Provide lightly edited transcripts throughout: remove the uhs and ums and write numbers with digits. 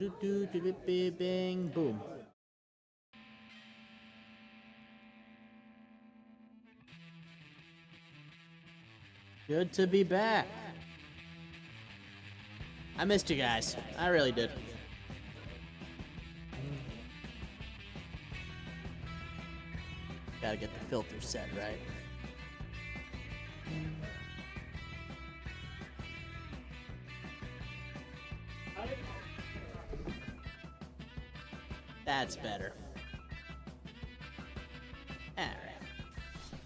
Do do do do do bang boom. Good to be back. I missed you guys. I really did. Gotta get the filter set right. That's better. Alright.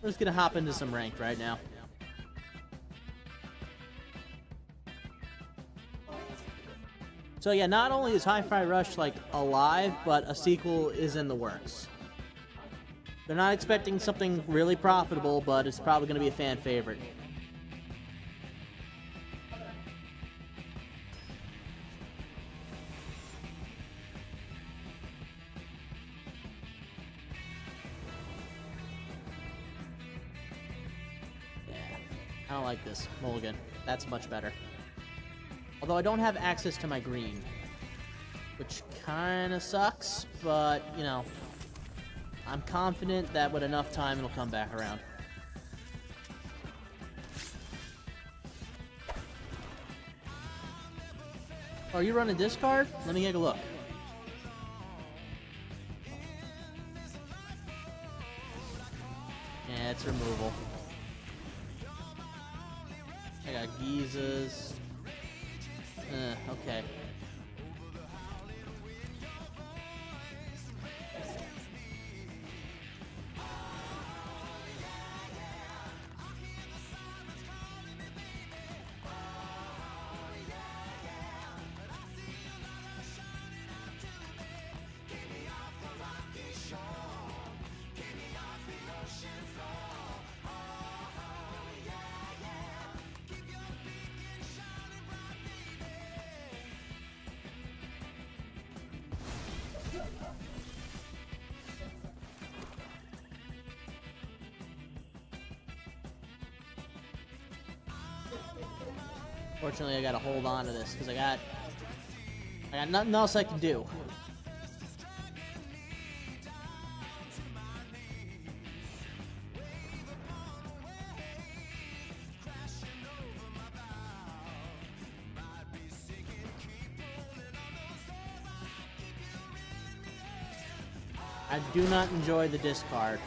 We're just gonna hop into some ranked right now. So yeah, not only is Hi-Fi Rush like alive, but a sequel is in the works. They're not expecting something really profitable, but it's probably going to be a fan favorite. Yeah, I don't like this mulligan. That's much better. Although I don't have access to my green, which kind of sucks, but, you know, I'm confident that with enough time it'll come back around. Oh, are you running discard? Let me take a look. Yeah, it's removal. I got Gizas. Okay. Fortunately, I gotta hold on to this because I got nothing else I can do. I do not enjoy the discard.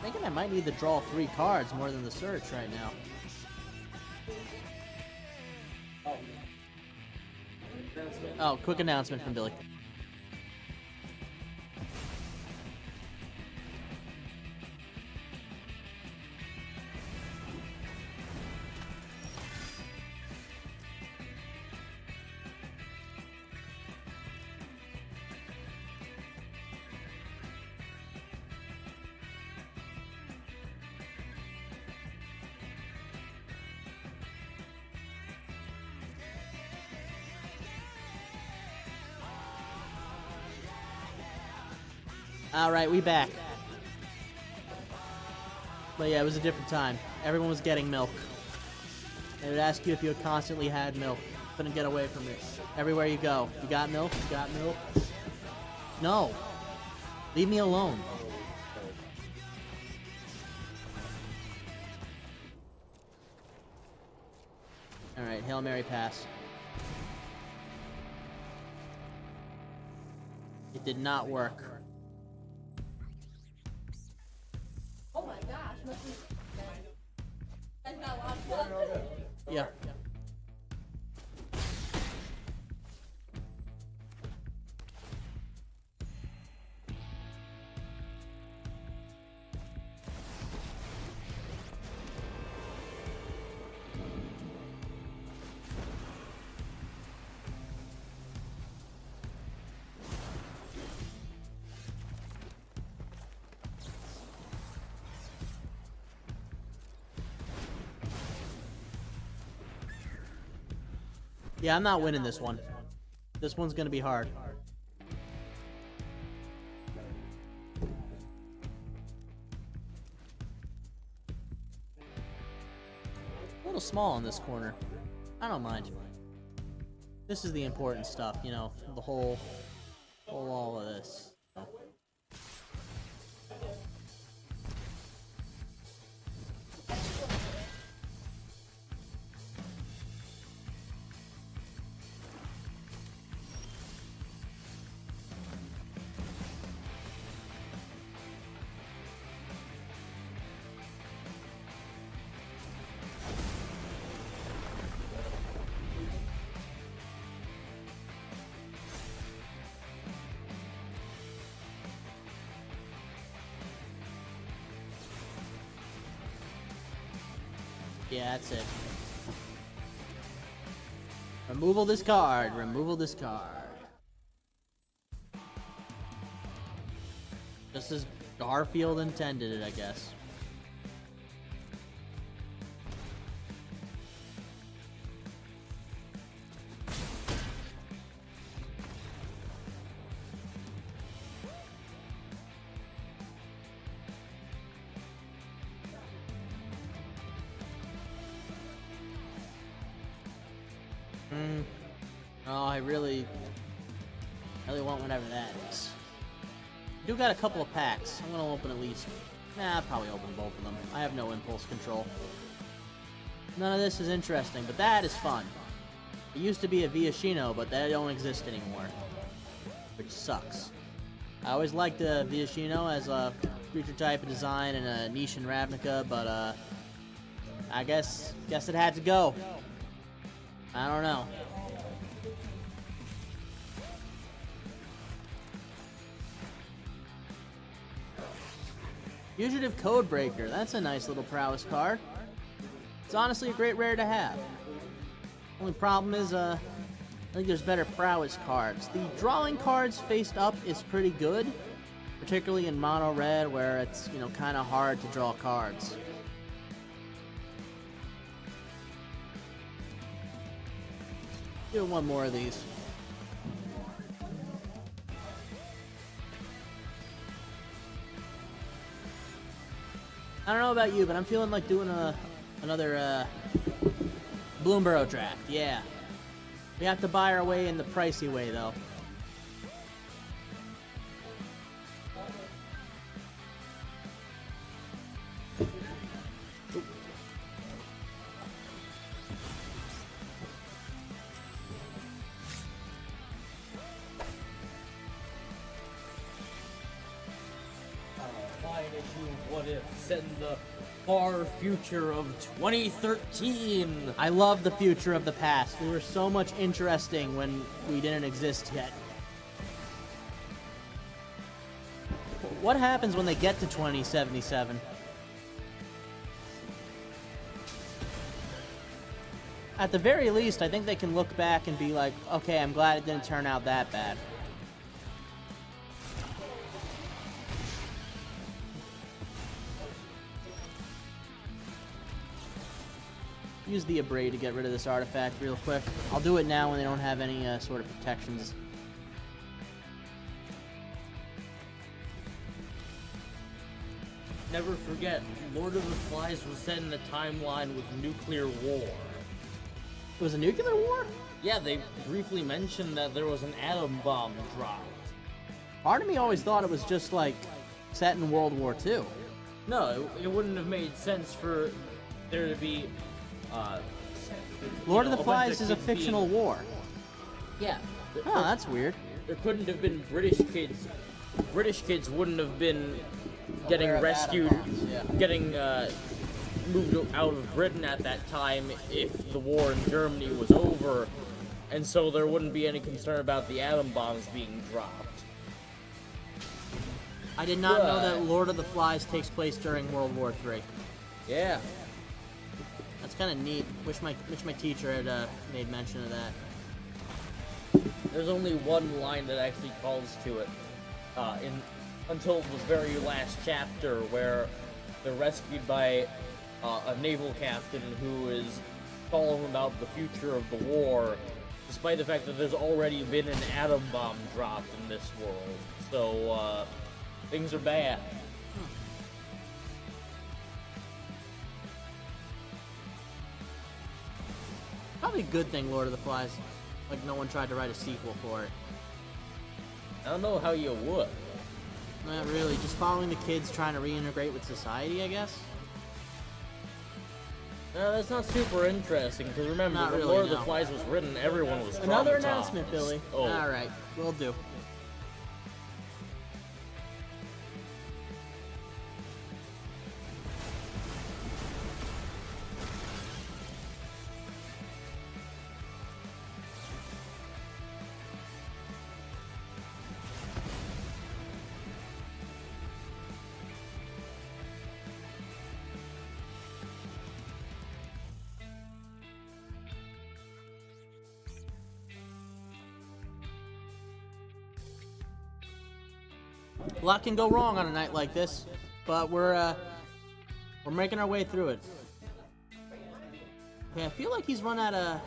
Thinking I might need to draw 3 cards more than the search right now. Oh, quick announcement from Billy. Alright, we back. But yeah, it was a different time. Everyone was getting milk. They would ask you if you had constantly had milk. Couldn't get away from it. Everywhere you go. You got milk? You got milk? No. Leave me alone. Alright, Hail Mary pass. It did not work. Oh my gosh, must be... That's not a lot of fun. Yeah. Yeah, I'm not winning this one. This one's gonna be hard. A little small in this corner. I don't mind. This is the important stuff, you know, the whole all of this. Yeah, that's it. Removal discard. Removal discard. Just as Garfield intended it, I guess. Oh, I really want whatever that is. Do got a couple of packs. I'm gonna open at least. Nah, I'll probably open both of them. I have no impulse control. None of this is interesting, but that is fun. It used to be a Viashino, but they don't exist anymore, which sucks. I always liked the Viashino as a creature type of design and a niche in Ravnica, but I guess it had to go. I don't know. Fugitive Codebreaker. That's a nice little prowess card. It's honestly a great rare to have. Only problem is, I think there's better prowess cards. The drawing cards faced up is pretty good, particularly in mono red where it's, you know, kind of hard to draw cards. Do one more of these. I don't know about you, but I'm feeling like doing another Bloomborough draft. Yeah. We have to buy our way in the pricey way, though. What if set in the far future of 2013? I love the future of the past. We were so much interesting when we didn't exist yet. What happens when they get to 2077? At the very least, I think they can look back and be like, okay, I'm glad it didn't turn out that bad. Use the Abrade to get rid of this artifact real quick. I'll do it now when they don't have any sort of protections. Never forget, Lord of the Flies was set in a timeline with nuclear war. It was a nuclear war? Yeah, they briefly mentioned that there was an atom bomb dropped. Part of me always thought it was just like set in World War II. No, it wouldn't have made sense for there to be Lord of the Flies is a fictional war. Yeah. Oh, that's weird. There couldn't have been British kids. British kids wouldn't have been getting rescued, getting moved out of Britain at that time if the war in Germany was over, and so there wouldn't be any concern about the atom bombs being dropped. I did not know that Lord of the Flies takes place during World War III. Yeah. That's kind of neat. Wish my teacher had made mention of that. There's only one line that actually calls to it, until the very last chapter where they're rescued by a naval captain who is calling about the future of the war, despite the fact that there's already been an atom bomb dropped in this world. So, things are bad. Probably a good thing Lord of the Flies, like, no one tried to write a sequel for it. I don't know how you would. Not really, just following the kids trying to reintegrate with society, I guess. That's not super interesting, because remember, Not when really, Lord of no. the Flies was written, everyone was Another traumatized. announcement, Billy. Oh. Alright, will do. A lot can go wrong on a night like this, but we're making our way through it. Okay, I feel like he's run out of...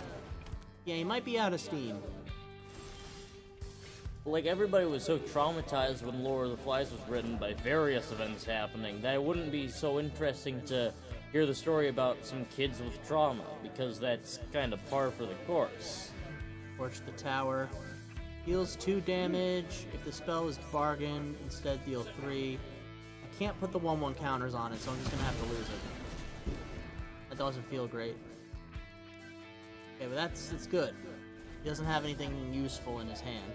Yeah, he might be out of steam. Like, everybody was so traumatized when Lord of the Flies was written by various events happening that it wouldn't be so interesting to hear the story about some kids with trauma, because that's kind of par for the course. Torch the tower. Deals 2 damage. If the spell is bargain, instead deal 3. I can't put the 1/1 counters on it, so I'm just gonna have to lose it. That doesn't feel great. Okay, but it's good. He doesn't have anything useful in his hand.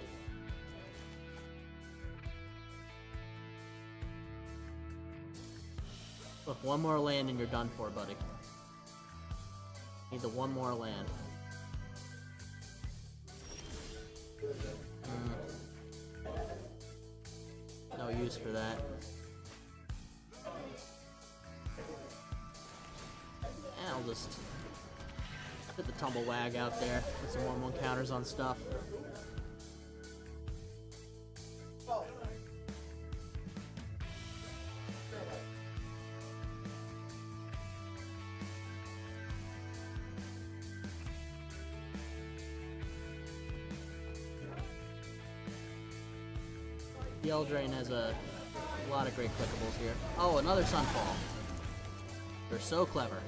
Look, 1 more land and you're done for, buddy. Need the 1 more land. No use for that. And I'll just put the tumble wag out there. Put some 1/1 counters on stuff. The Eldraine has a lot of great clickables here. Oh, another Sunfall. They're so clever.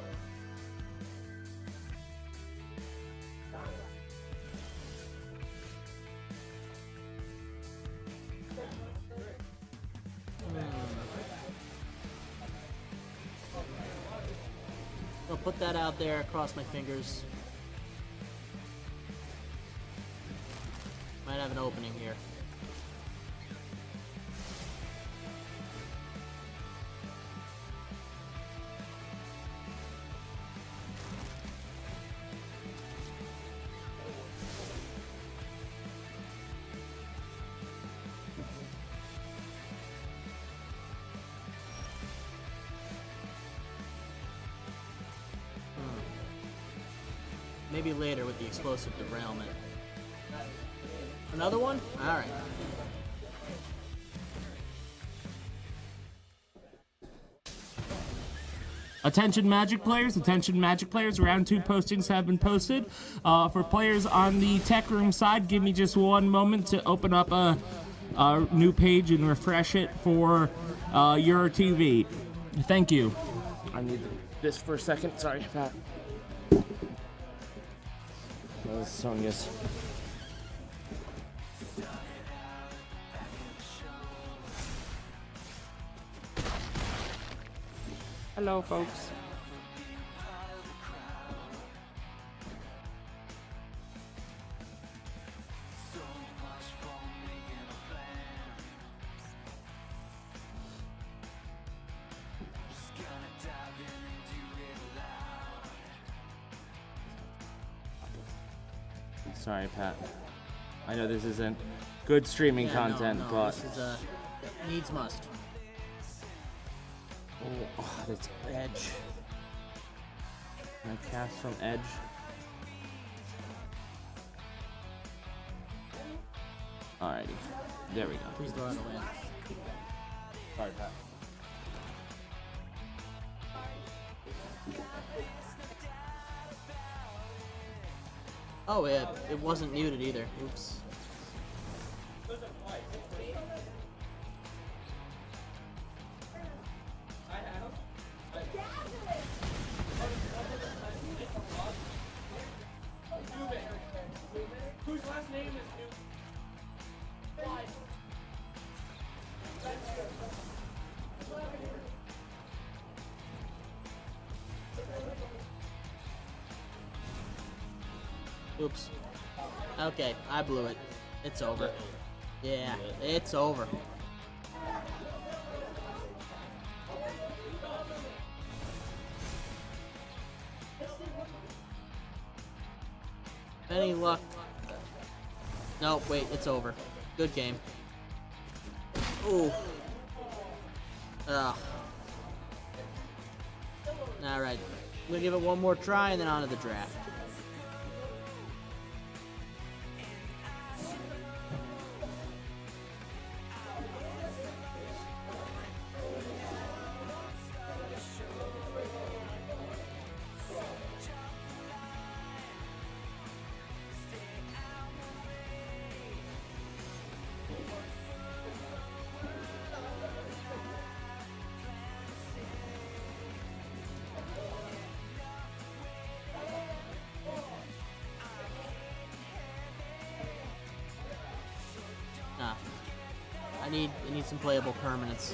I'll put that out there, cross my fingers. Might have an opening here. Maybe later with the explosive derailment. Another one? Alright. Attention Magic players, round 2 postings have been posted. For players on the tech room side, give me just 1 moment to open up a new page and refresh it for your TV. Thank you. I need this for a second, sorry, Pat. This song is... Hello, folks. Sorry, Pat. I know this isn't good streaming content, no, but... This is needs must. Oh, that's Edge. Can I cast from Edge? Alrighty. There we go. Please throw it away. Sorry, Pat. Oh, yeah, it wasn't muted either. Oops. Whose last name is Oops. Okay, I blew it. It's over. Yeah, it's over. Any luck? Nope, wait, it's over. Good game. Ooh. Ugh. Alright. I'm gonna give it one more try and then on to the draft. Nah. I need some playable permanents.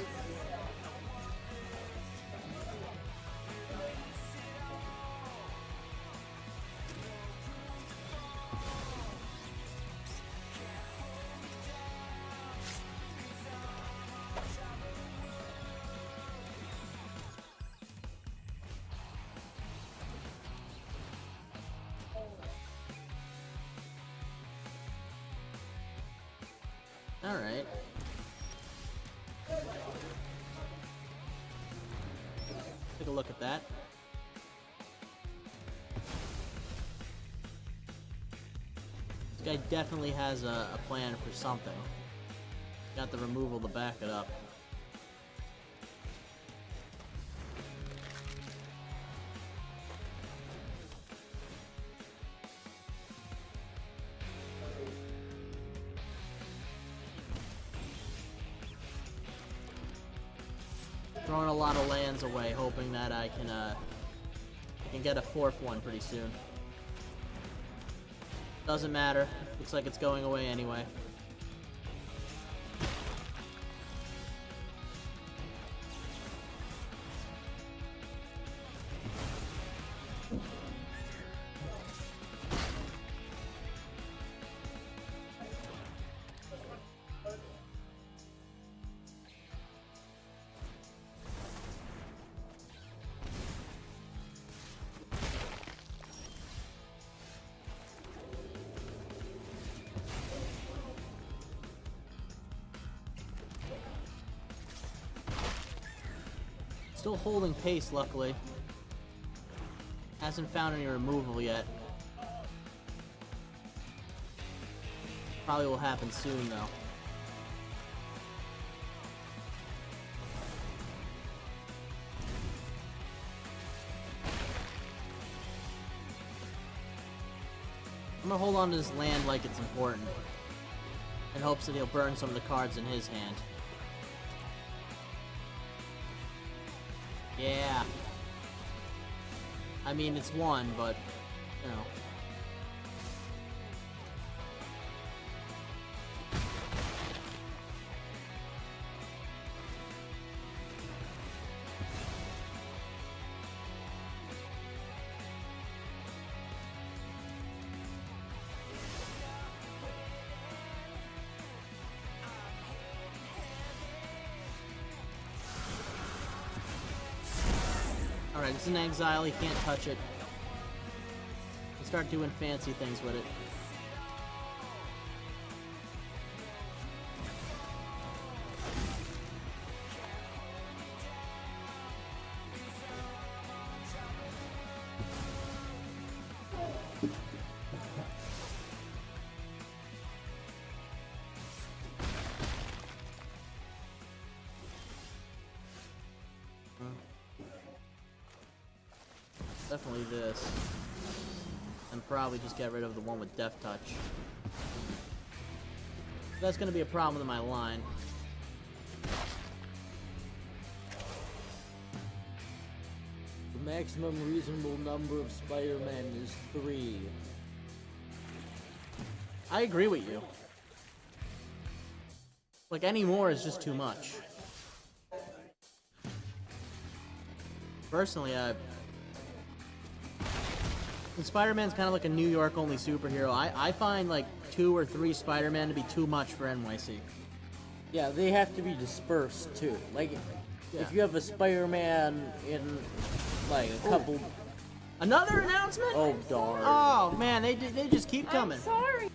Alright. Take a look at that. This guy definitely has a plan for something. Got the removal to back it up. Throwing a lot of lands away, hoping that I can get a fourth one pretty soon. Doesn't matter. Looks like it's going away anyway. Still holding pace, luckily. Hasn't found any removal yet. Probably will happen soon, though. I'm gonna hold on to this land like it's important, in hopes that he'll burn some of the cards in his hand. Yeah. I mean, it's one, but, you know. Alright, it's in exile, he can't touch it. He'll start doing fancy things with it. Definitely this. And should probably just get rid of the one with Death Touch. That's going to be a problem in my line. The maximum reasonable number of Spider-Men is 3. I agree with you. Like, any more is just too much. Personally, Spider-Man's kind of like a New York-only superhero. I find, like, 2 or 3 Spider-Man to be too much for NYC. Yeah, they have to be dispersed, too. Like, Yeah. if you have a Spider-Man in, like, a couple... Another announcement? Oh, darn. Oh, man, they just keep coming. I'm sorry.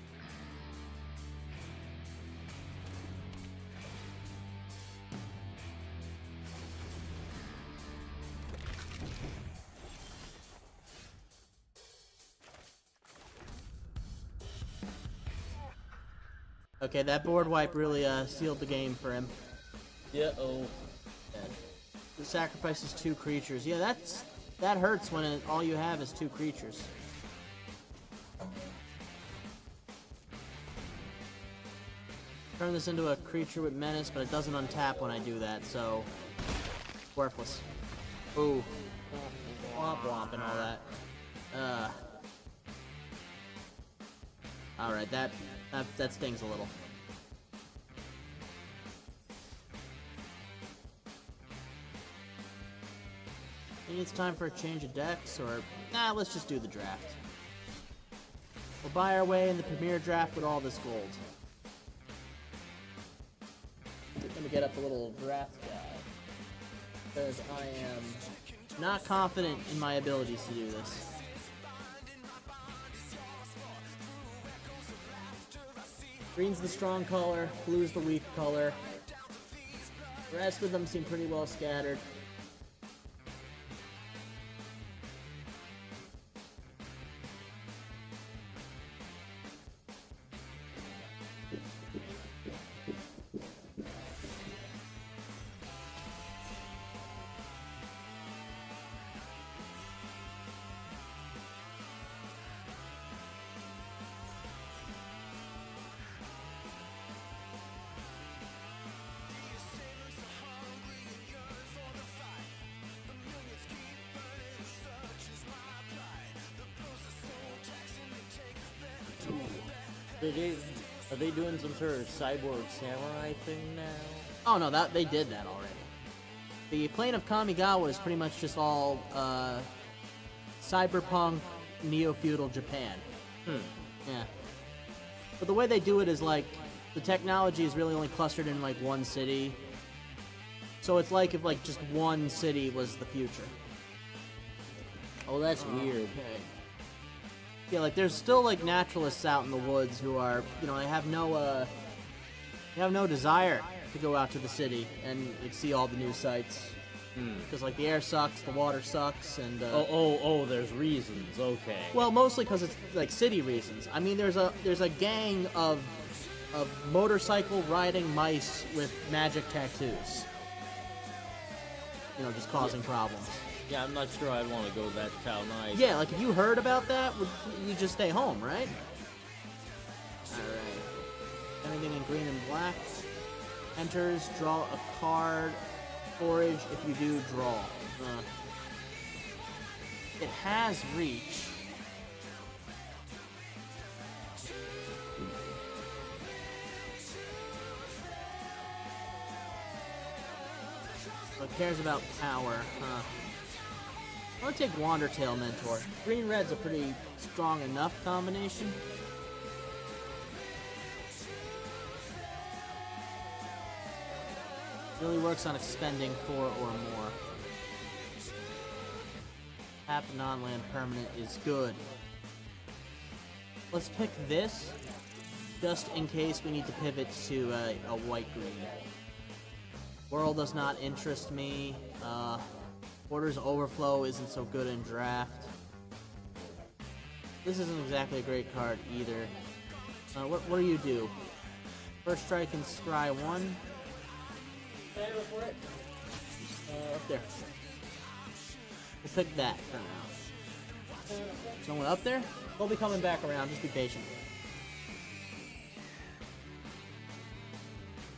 Okay, that board wipe really sealed the game for him. Yeah-oh. The sacrifice is 2 creatures. Yeah, that hurts when all you have is 2 creatures. Turn this into a creature with menace, but it doesn't untap when I do that, so worthless. Ooh, womp womp and all that. All right, that stings a little. Maybe it's time for a change of decks, or nah, let's just do the draft. We'll buy our way in the premier draft with all this gold. Let me get up a little draft guide, because I am not confident in my abilities to do this. Green's the strong color, blue's the weak color. The rest of them seem pretty well scattered. Are they doing some sort of cyborg samurai thing now? Oh no, they did that already. The plane of Kamigawa is pretty much just all cyberpunk neo-feudal Japan. Yeah. But the way they do it is like the technology is really only clustered in like one city. So it's like if like just one city was the future. Oh, that's weird. Okay. Yeah, like there's still like naturalists out in the woods who are, you know, they have no desire to go out to the city and like, see all the new sights. Because like the air sucks, the water sucks, and Oh, there's reasons. Okay. well, mostly because it's like city reasons. I mean, there's a gang of motorcycle riding mice with magic tattoos. You know, just causing problems. Yeah, I'm not sure I'd want to go that town either. Yeah, like if you heard about that, would you just stay home, right? Alright. Anything in green and black. Enters, draw a card. Forage, if you do, draw. It has reach. But cares about power, huh? I'm gonna take Wandertail Mentor. Green-red's a pretty strong enough combination. Really works on expending 4 or more. Tap non-land permanent is good. Let's pick this, just in case we need to pivot to a white-green. World does not interest me. Borders Overflow isn't so good in draft. This isn't exactly a great card either. What do you do? First strike and scry 1. For it. Up there. We'll pick that for now. Someone up there? They'll be coming back around. Just be patient.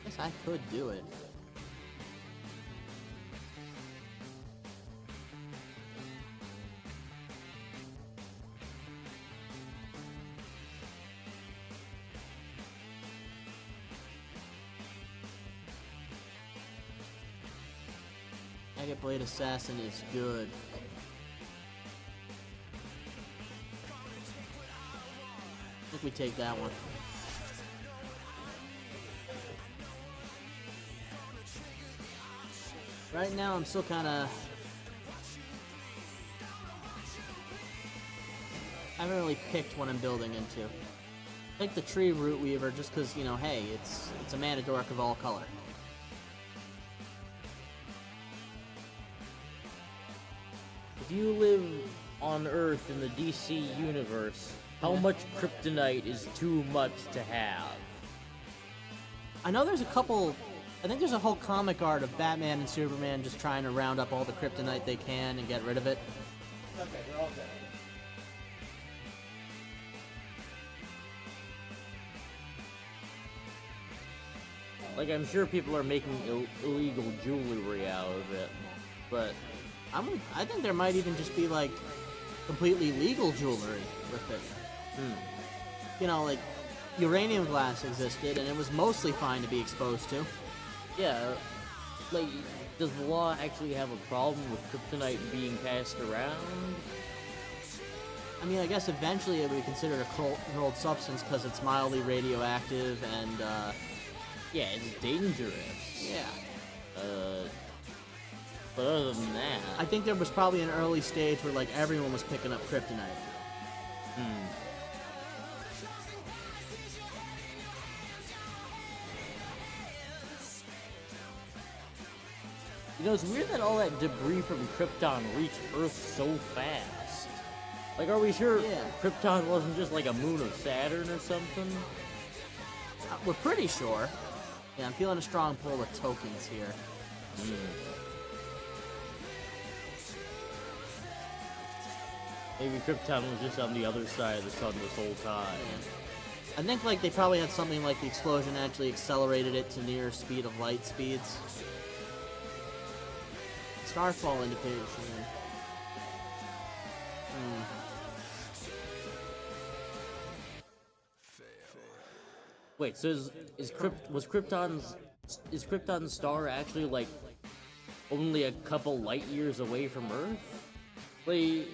Guess I could do it. Agate Blade Assassin is good. I think we take that one. Right now, I'm still kind of... I haven't really picked what I'm building into. Take the Tree Root Weaver just because, you know, hey, it's a mana dork of all color. If you live on Earth in the DC universe, how much kryptonite is too much to have? I know there's a couple... I think there's a whole comic art of Batman and Superman just trying to round up all the kryptonite they can and get rid of it. Okay, we're all dead. Like, I'm sure people are making illegal jewelry out of it, but I think there might even just be, like, completely legal jewelry with it. You know, like, uranium glass existed, and it was mostly fine to be exposed to. yeah, like, does the law actually have a problem with kryptonite being passed around? I mean, I guess eventually it would be considered a controlled substance because it's mildly radioactive and, Yeah, it's dangerous. yeah. But other than that, I think there was probably an early stage where, like, everyone was picking up kryptonite. you know, it's weird that all that debris from Krypton reached Earth so fast. Like, are we sure Yeah. Krypton wasn't just like a moon of Saturn or something? We're pretty sure. Yeah, I'm feeling a strong pull of tokens here. Maybe Krypton was just on the other side of the sun this whole time. I think, like, they probably had something like the explosion actually accelerated it to near speed of light speeds. Starfall indication. Wait, so was Krypton's star actually like only a couple light years away from Earth? Like,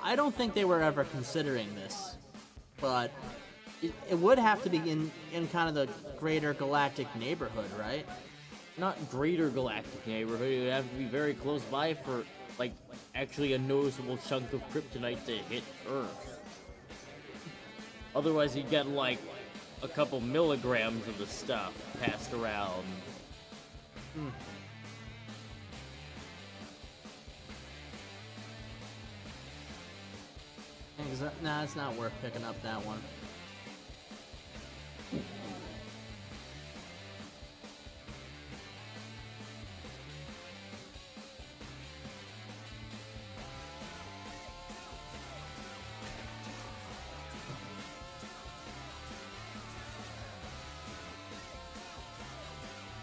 I don't think they were ever considering this, but it would have to be in kind of the greater galactic neighborhood, right? not greater galactic neighborhood. It would have to be very close by for like actually a noticeable chunk of kryptonite to hit Earth. Otherwise, you'd get like a couple milligrams of the stuff passed around. Nah, it's not worth picking up that one.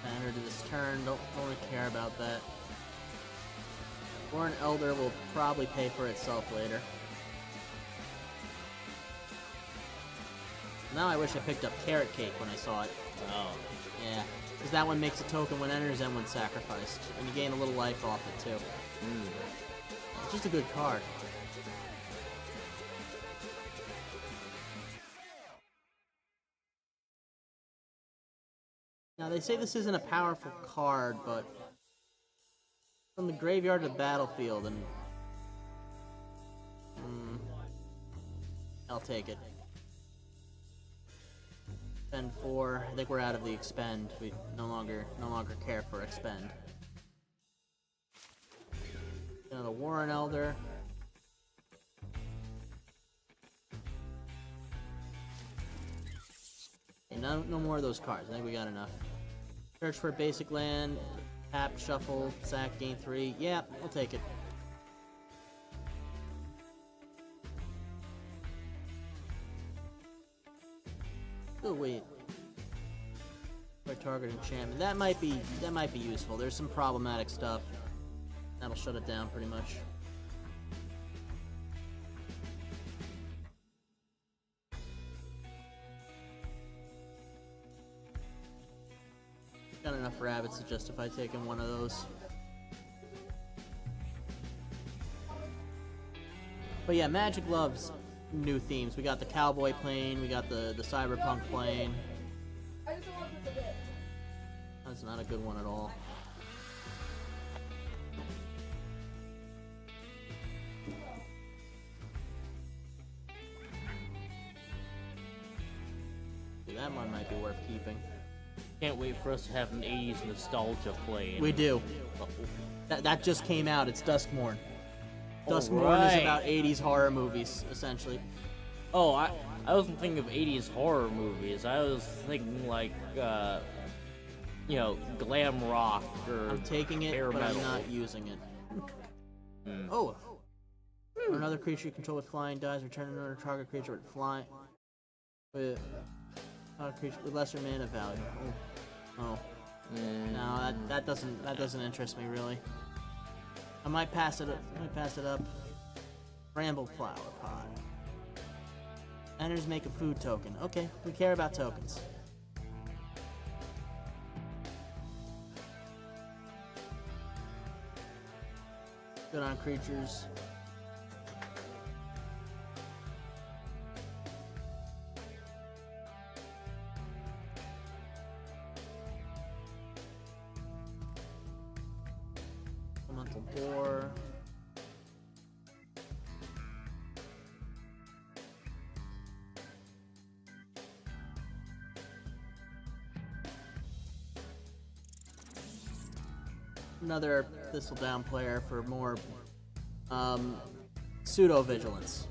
Banner to this turn, don't really care about that. Or an Elder will probably pay for itself later. Now I wish I picked up Carrot Cake when I saw it. Oh. Yeah, because that one makes a token when enters and when sacrificed. And you gain a little life off it too. It's just a good card. Now they say this isn't a powerful card, but from the graveyard to the battlefield, and I'll take it. Expend 4. I think we're out of the expend. We no longer care for expend. Another Warren Elder. Okay, no more of those cards. I think we got enough. Search for basic land. Tap, shuffle, sack, gain 3. Yeah, we'll take it. Oh wait. By target enchantment. That might be useful. There's some problematic stuff. That'll shut it down pretty much. Got enough rabbits to justify taking one of those. But yeah, Magic loves new themes. We got the cowboy plane, we got the cyberpunk plane. I just don't want to put the bit. That's not a good one at all. Dude, that one might be worth keeping. Can't wait for us to have an 80s nostalgia plane. We do. That just came out. It's Duskmorn. Duskmorn is about 80s horror movies, essentially. Oh, I wasn't thinking of 80s horror movies. I was thinking like, you know, glam rock or I'm taking it, hair but metal. I'm not using it. Oh. Or another creature you control with flying dies. Return another target creature with flying. With creature with lesser mana value. Oh. No, that doesn't interest me really. I might pass it up. Bramble flower pot. Enters make a food token. Okay, we care about tokens. Good on creatures. Elemental boar. Another Thistledown player for more pseudo-vigilance.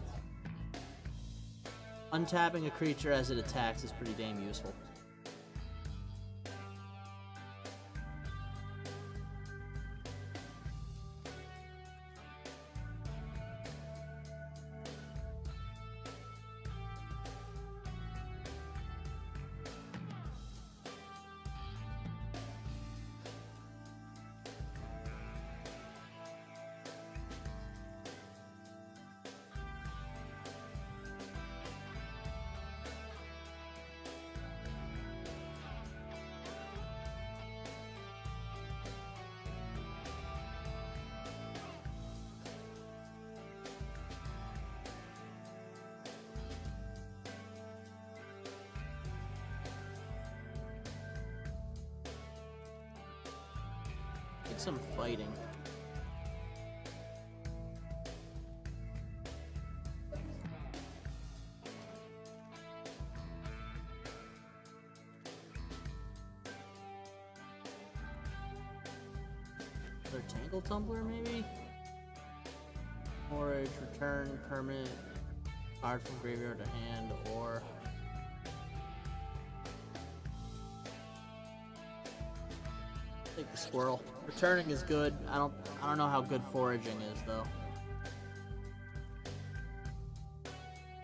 Untapping a creature as it attacks is pretty damn useful. Get some fighting. Another Tangle Tumbler, maybe? Forage, return, permanent, card from graveyard to hand, or take the squirrel. Returning is good. I don't know how good foraging is though.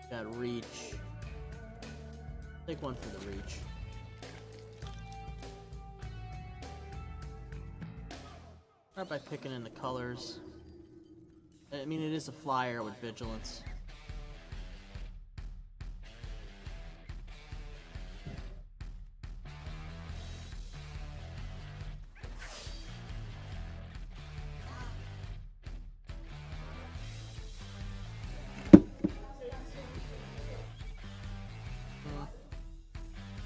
Got reach. Take one for the reach. Start by picking in the colors. I mean, it is a flyer with vigilance.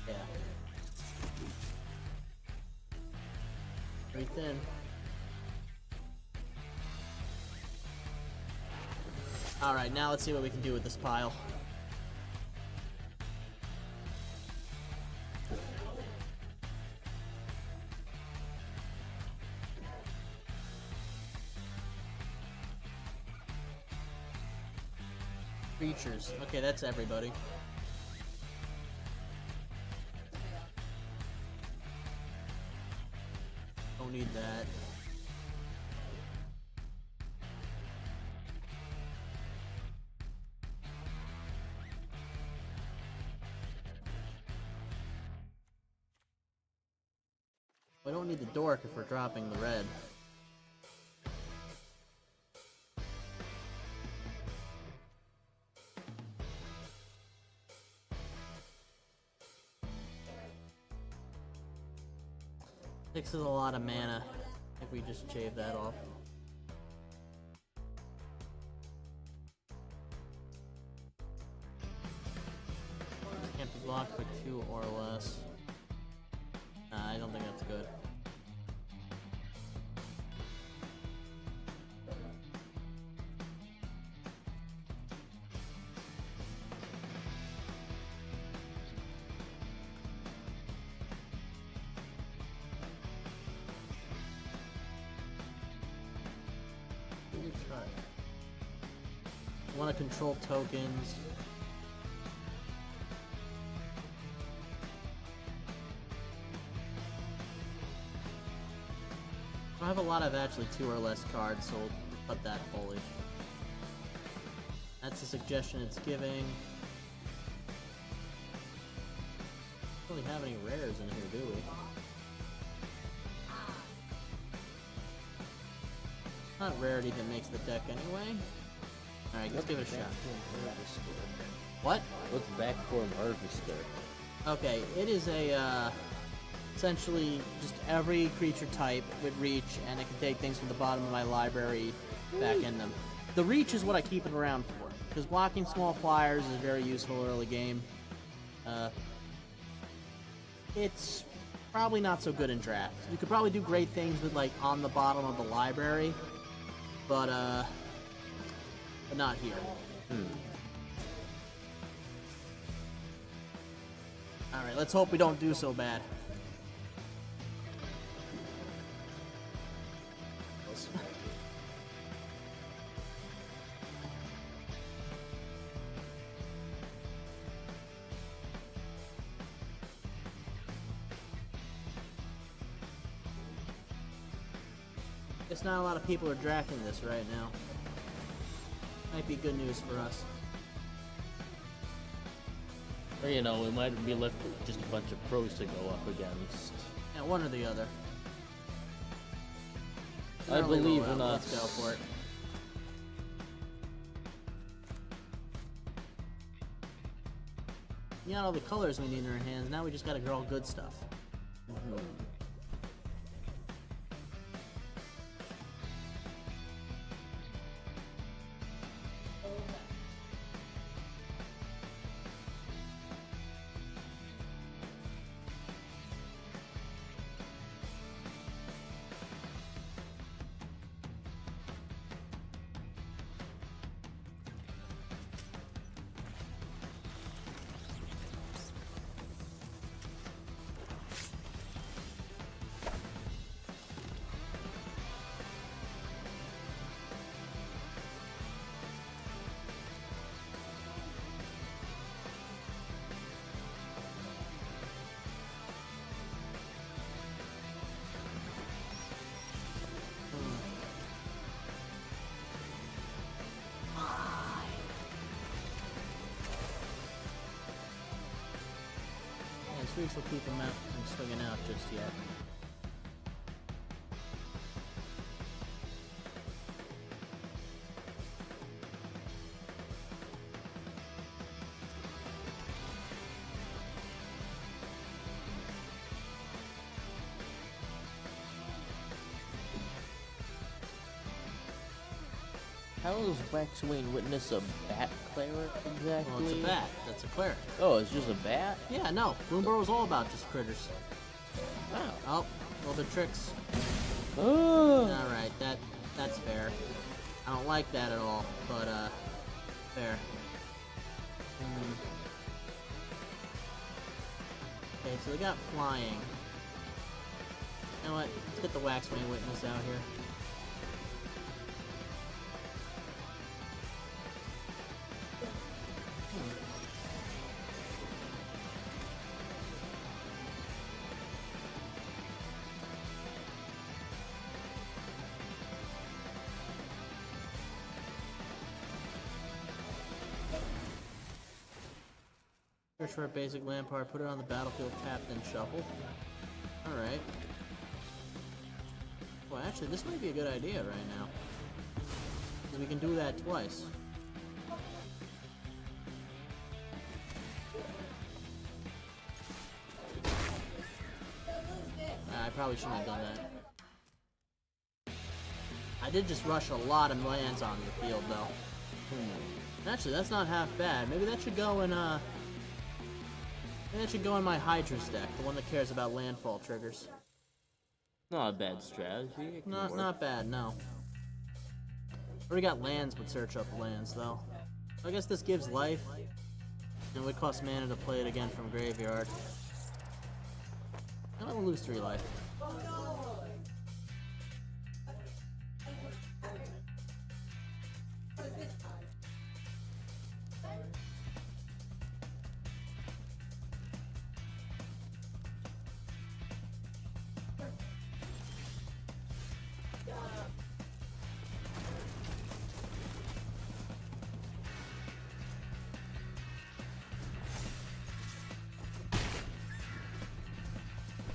Yeah. Pretty thin. Alright, now let's see what we can do with this pile. Creatures. Okay, that's everybody. Don't need that. We don't need the dork if we're dropping the red. Six is a lot of mana if we just shave that off. Can't be blocked for 2 or less. Nah, I don't think that's good. I want to control tokens. I have a lot of actually 2 or less cards, so we'll cut that fully. That's the suggestion it's giving. Don't really have any rares in here, do we? Not rarity that makes the deck anyway. Alright, let's give it a shot. What? What's back form Harvester? Okay, it is a, essentially just every creature type with reach, and it can take things from the bottom of my library back in them. The reach is what I keep it around for, because blocking small flyers is very useful early game. It's probably not so good in draft. You could probably do great things with, like, on the bottom of the library, but not here. Alright, let's hope we don't do so bad. Guess not a lot of people are drafting this right now. Might be good news for us. Or, you know, we might be left with just a bunch of pros to go up against. Yeah, one or the other. I Early believe rollout, in us. Let's go for it. We got all the colors we need in our hands. Now we just gotta draw good stuff. Streaks will keep him out from swinging out just yet. How is Waxwing Witness a bat cleric exactly? Well, it's a bat. That's a cleric. Oh, it's just a bat? Yeah, no. Bloomburrow's all about just critters. Wow. Oh, well, the tricks. Oh. Alright, that's fair. I don't like that at all, but, fair. Okay, so they got flying. You know what? Let's get the Waxwing Witness out here. Search for a basic land part, put it on the battlefield, tap, then shuffle. Alright. Well, actually, this might be a good idea right now. Because we can do that twice. I probably shouldn't have done that. I did just rush a lot of lands onto the field, though. Actually, that's not half bad. Maybe that should go in, maybe that should go in my Hydra's deck, the one that cares about landfall triggers. Not a bad strategy. It can work. Not bad, no. Already got lands with search up lands, though. I guess this gives life. And it would cost mana to play it again from graveyard. I'm gonna lose 3 life.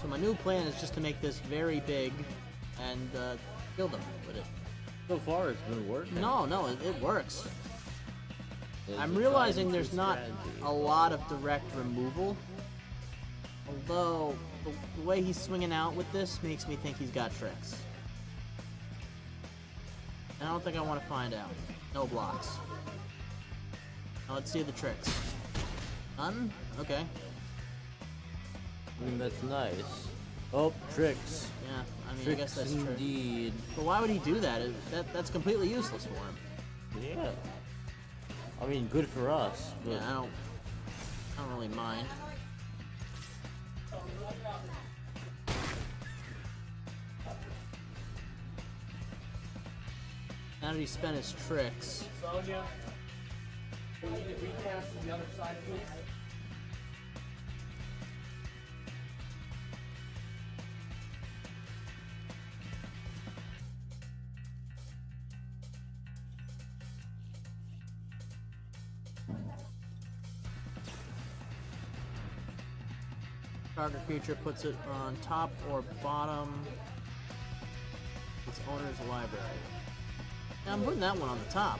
So my new plan is just to make this very big and kill them with it. So far, it's been working. No, it works. It's I'm a realizing tried and there's true not strategy. a lot of direct removal. Although, the way he's swinging out with this makes me think he's got tricks. And I don't think I want to find out. No blocks. Now let's see the tricks. None? Okay. I mean, that's nice. Oh, tricks. Yeah, I mean, Tricks I guess that's true. indeed. But why would he do that? That's completely useless for him. Yeah. I mean, good for us, but Yeah, I don't really mind. Now that he spent his tricks, Sonya, we need to recast to the other side, please. target creature puts it on top or bottom its owner's library. Yeah, I'm putting that one on the top.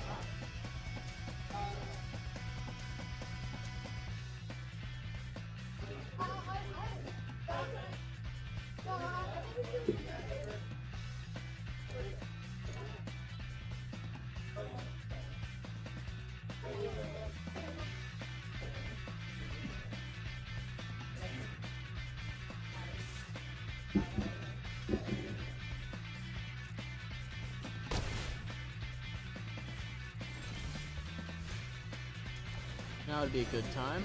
Now would be a good time.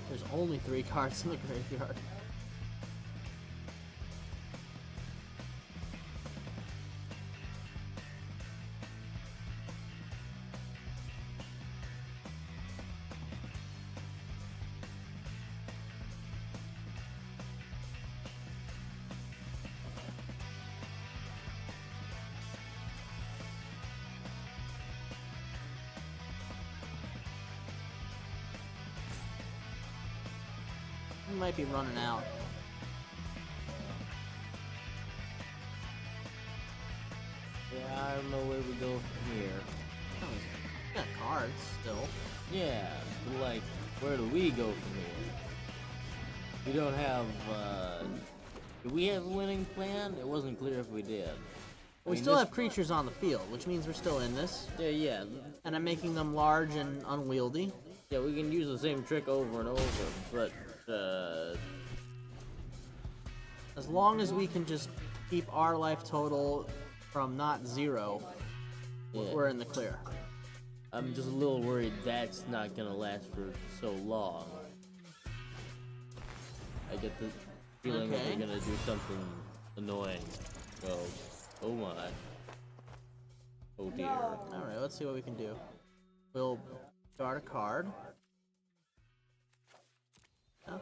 There's only 3 cards in the graveyard. We might be running out. yeah, I don't know where we go from here. Oh, he's got cards still. Yeah, but like, where do we go from here? We don't have, do we have a winning plan? It wasn't clear if we did. We still have creatures on the field, which means we're still in this. Yeah, And I'm making them large and unwieldy. yeah, we can use the same trick over and over, but, As long as we can just keep our life total from not 0, yeah. we're in the clear. I'm just a little worried that's not gonna last for so long. I get the feeling that Okay. they're gonna do something annoying. So, oh my. Oh dear. Alright, let's see what we can do. We'll guard a card. Yeah.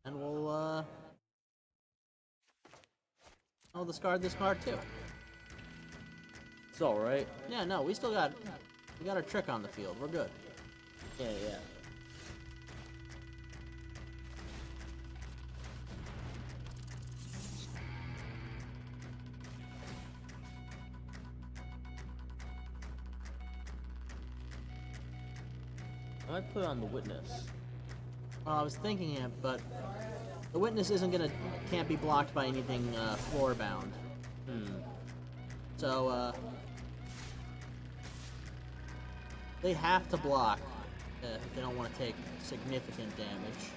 And discard this card too. It's all right. Yeah, no, we got our trick on the field. We're good. Yeah, yeah. I might put on the witness. Well, I was thinking it, but the witness can't be blocked by anything floor bound. So they have to block if they don't want to take significant damage.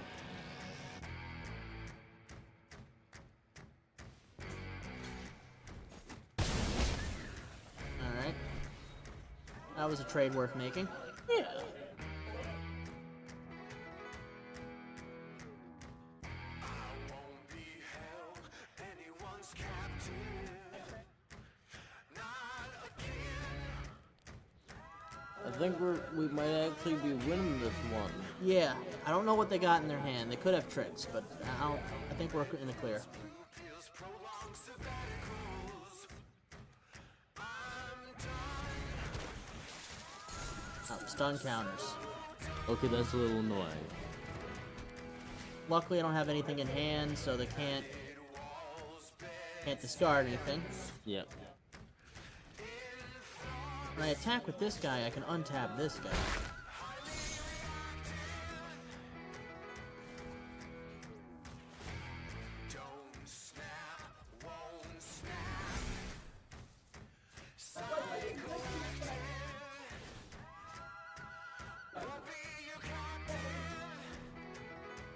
All right, that was a trade worth making. Yeah. I think we might actually be winning this one. Yeah, I don't know what they got in their hand. They could have tricks, but I think we're in the clear. Oh, stun counters. Okay, that's a little annoying. Luckily, I don't have anything in hand, so they can't discard anything. Yep. When I attack with this guy, I can untap this guy.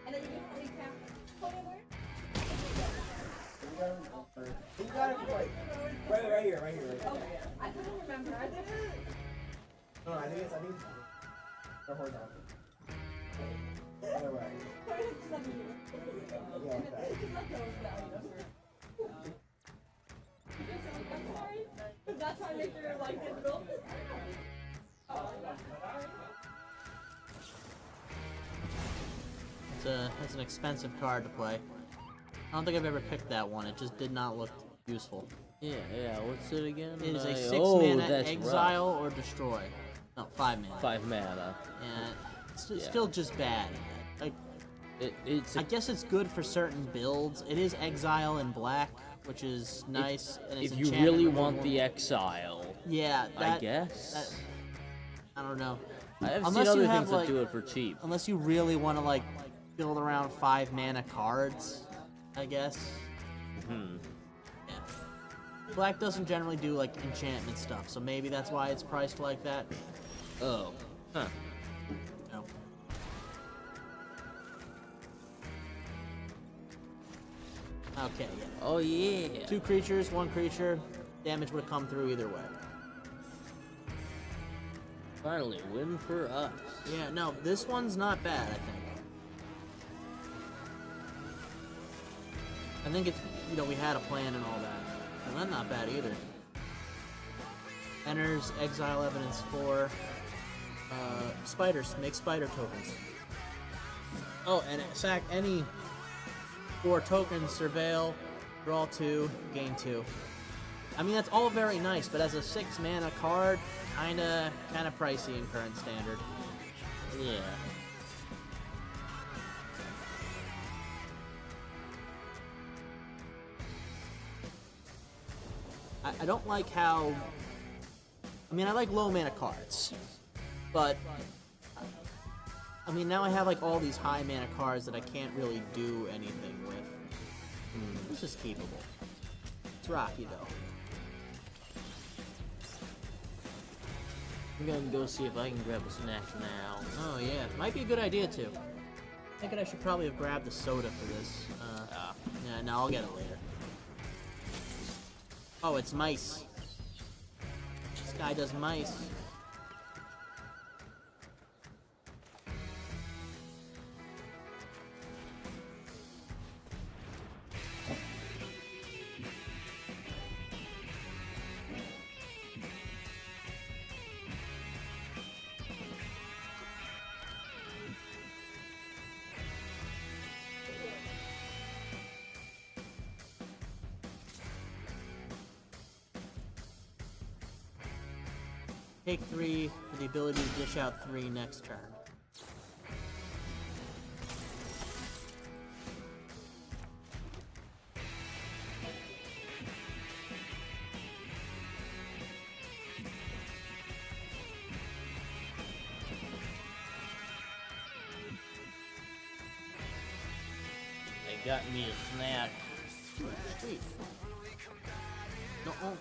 And then you recap. Tell me where? You got it right here. Okay. I couldn't remember. I didn't. No, I think it's the horizontal. Other way. Yeah, That's why I make your like digital. It's an expensive card to play. I don't think I've ever picked that one. It just did not look useful. Yeah, yeah. What's it again? It is a 6 Oh, mana that's exile rough. or destroy. No, 5 mana. 5 mana. And it's Yeah. still just bad. Like, It's I guess it's good for certain builds. It is exile in black, which is nice. And it's if you enchantment really removal. want the exile, yeah, I guess. I don't know. I have Unless seen you other have, things like- that do it for cheap. Unless you really want to like build around 5 mana cards, I guess. Hmm. Yeah. Black doesn't generally do like enchantment stuff, so maybe that's why it's priced like that. Oh. Huh. No. Okay, yeah. Oh yeah. 2 creatures, 1 creature. Damage would have come through either way. Finally, win for us. Yeah, no, this one's not bad, I think. I think it's, we had a plan and all that. And that's not bad either. Enters, exile evidence 4. Spiders, make spider tokens. Oh, and sack any 4 tokens, surveil, draw 2, gain 2. I mean, that's all very nice, but as a 6 mana card, kinda pricey in current standard. Yeah. I don't like how... I mean, I like low mana cards, but... I mean, now I have like all these high mana cards that I can't really do anything with. This is keepable. It's rocky though. I'm gonna go see if I can grab a snack now. Oh yeah, might be a good idea too. Thinking I should probably have grabbed the soda for this. Yeah, no, I'll get it later. Oh, it's mice. This guy does mice. Take 3 for the ability to dish out 3 next turn. They got me a snack. Sweet. No, oh.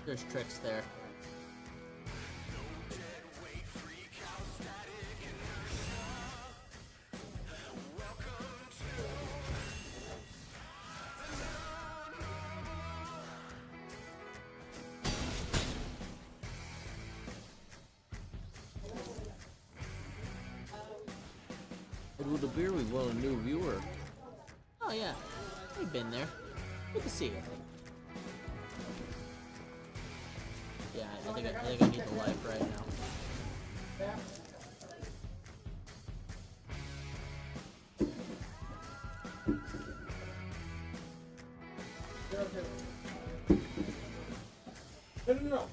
There's tricks there. It would appear we won a new viewer. Oh yeah, we've been there. Good to see you. Yeah, I think I need the life right now. No.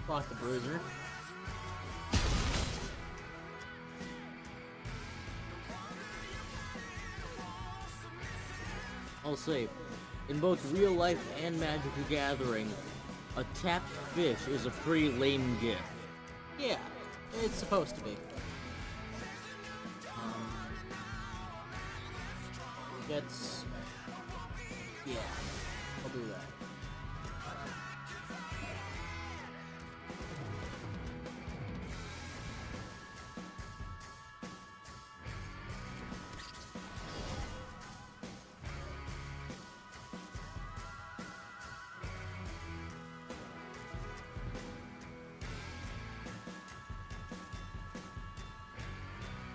Block the bruiser. I'll say, in both real life and Magic the Gathering, a tapped fish is a pretty lame gift. Yeah, it's supposed to be. Gets... Yeah, I'll do that.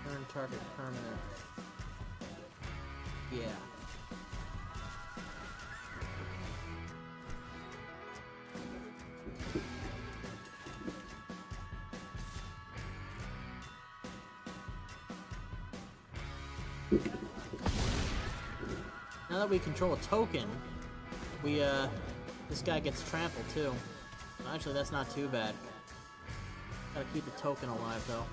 Turn target permanent. Yeah. Now that we control a token, this guy gets trampled too. Actually, that's not too bad. Gotta keep the token alive though.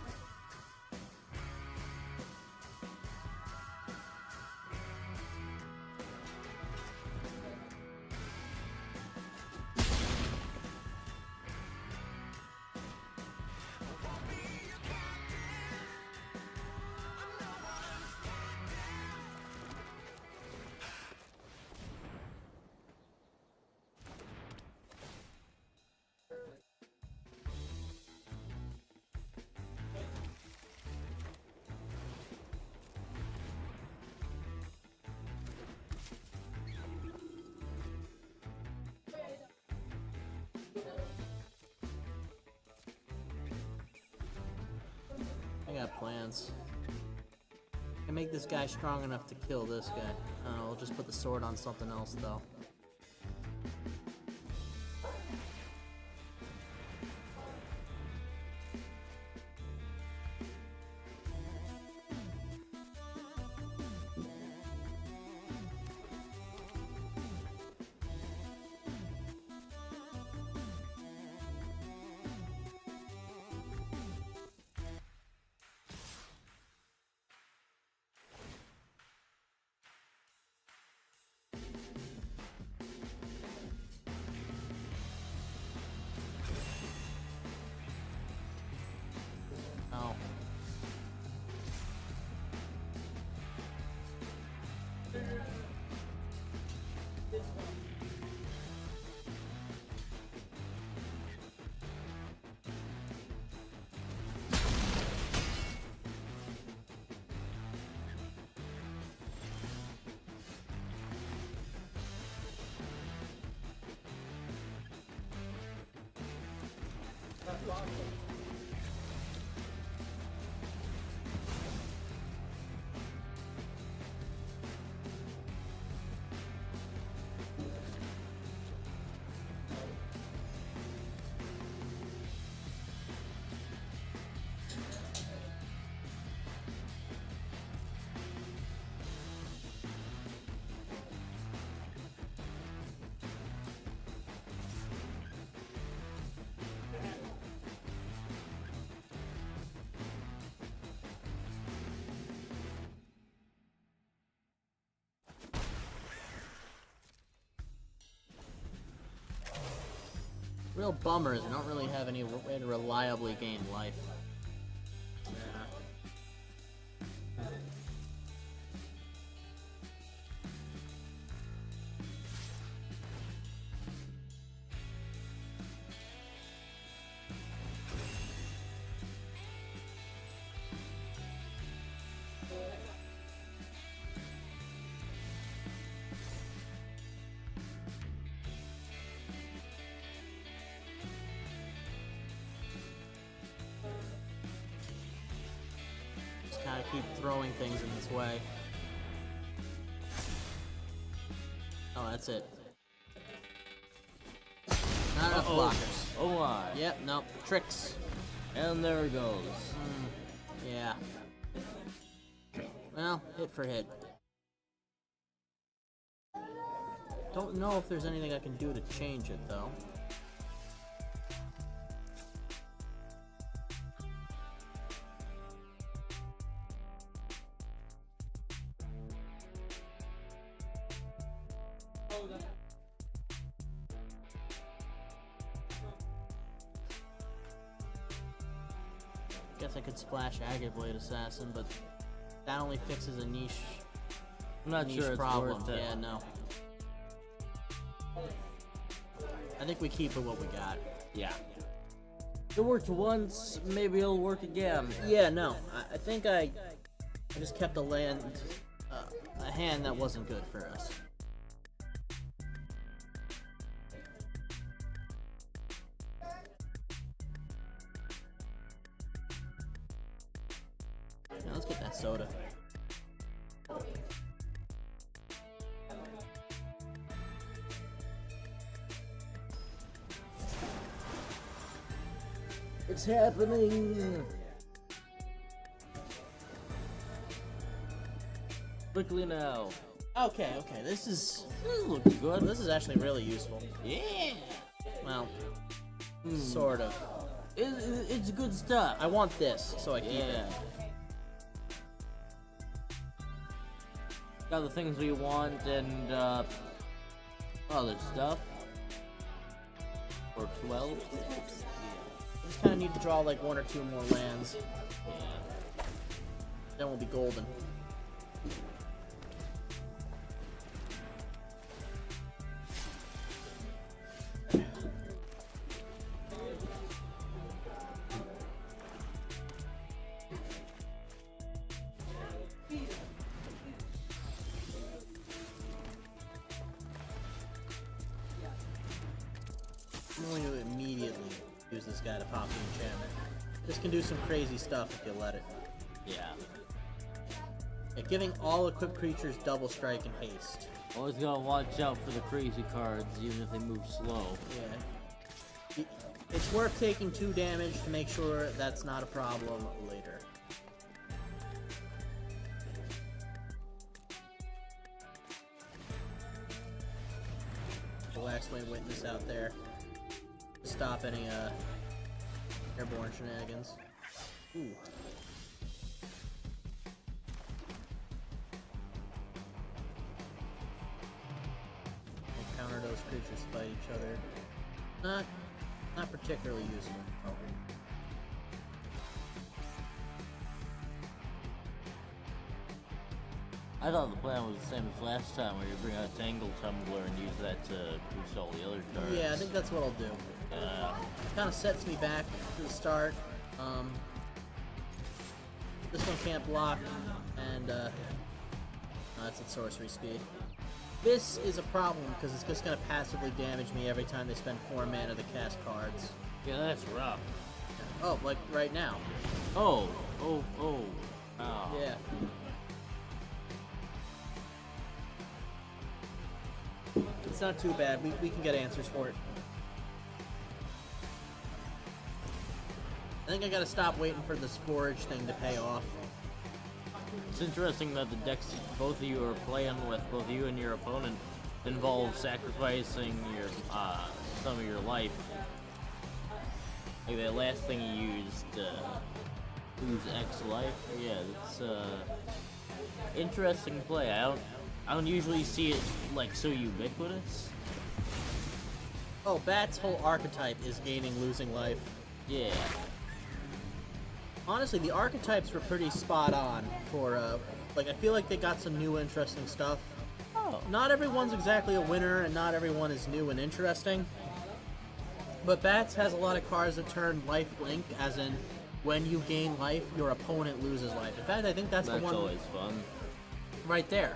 I got plans. I can make this guy strong enough to kill this guy. I'll just put the sword on something else though. Real bummer is I don't really have any way to reliably gain life. Just kind of keep throwing things in its way. Oh, that's it. Not enough blockers. Oh my. Yep, nope. Tricks. And there it goes. Yeah. Well, hit for hit. Don't know if there's anything I can do to change it, though. Guess I could splash Agate Blade Assassin, but that only fixes a niche. I'm not niche sure it's problem. worth it. Yeah, no. I think we keep it what we got. Yeah. It worked once, maybe it'll work again. Yeah, no. I think I just kept a hand that wasn't good for us. Now let's get that soda. It's happening! Quickly now. Okay, this looks good. this is actually really useful. Yeah! Well, sort of. It's good stuff. I want this, so I keep it. Yeah. Got the things we want and other stuff. Works well. Just kind of need to draw like one or two more lands. Yeah. Then we'll be golden. I'm going to immediately use this guy to pop the enchantment. This can do some crazy stuff if you let it. Yeah. Yeah, giving all equipped creatures double strike and haste. Always gotta watch out for the crazy cards, even if they move slow. Yeah. It's worth taking 2 damage to make sure that's not a problem later. Waxwing Witness out there to stop any airborne shenanigans. Ooh. And counter those creatures fight each other. Not particularly useful. Oh. I thought the plan was the same as last time, where you bring out Tangle Tumbler and use that to boost all the other cards. Yeah, I think that's what I'll do. Kind of sets me back to the start. This one can't block, and that's at sorcery speed. This is a problem because it's just going to passively damage me every time they spend 4 mana to cast cards. Yeah, that's rough. Oh, like right now. Oh. Yeah. It's not too bad. We can get answers for it. I think I gotta stop waiting for this forage thing to pay off. It's interesting that the decks both of you are playing with, both you and your opponent, involve sacrificing your some of your life. Like that last thing you used, lose X life. Yeah, it's interesting play. I don't usually see it like so ubiquitous. Oh, Bat's whole archetype is gaining losing life. Yeah. Honestly, the archetypes were pretty spot on for, like, I feel like they got some new interesting stuff. Oh. Not everyone's exactly a winner, and not everyone is new and interesting. But Bats has a lot of cards that turn life link, as in, when you gain life, your opponent loses life. In fact, I think that's the one always fun. right there.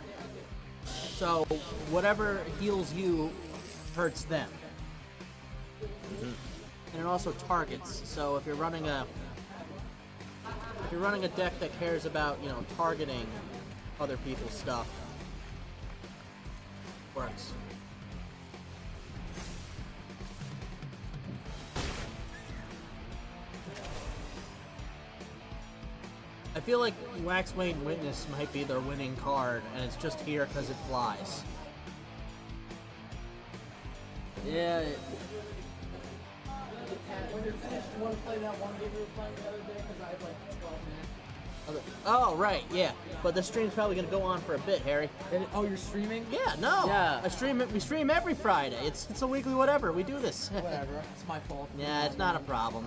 So, whatever heals you hurts them. And it also targets. So if you're running a deck that cares about, you know, targeting other people's stuff, works. I feel like Waxwayne Witness might be their winning card, and it's just here because it flies. Yeah. When you're finished, you want to play that one game we were playing the other day? Because I have like 12 minutes. Oh, right, yeah. But the stream's probably going to go on for a bit, Harry. Oh, you're streaming? Yeah, no. Yeah. We stream every Friday. It's a weekly whatever. We do this. Whatever. It's my fault. Yeah, it's not a problem.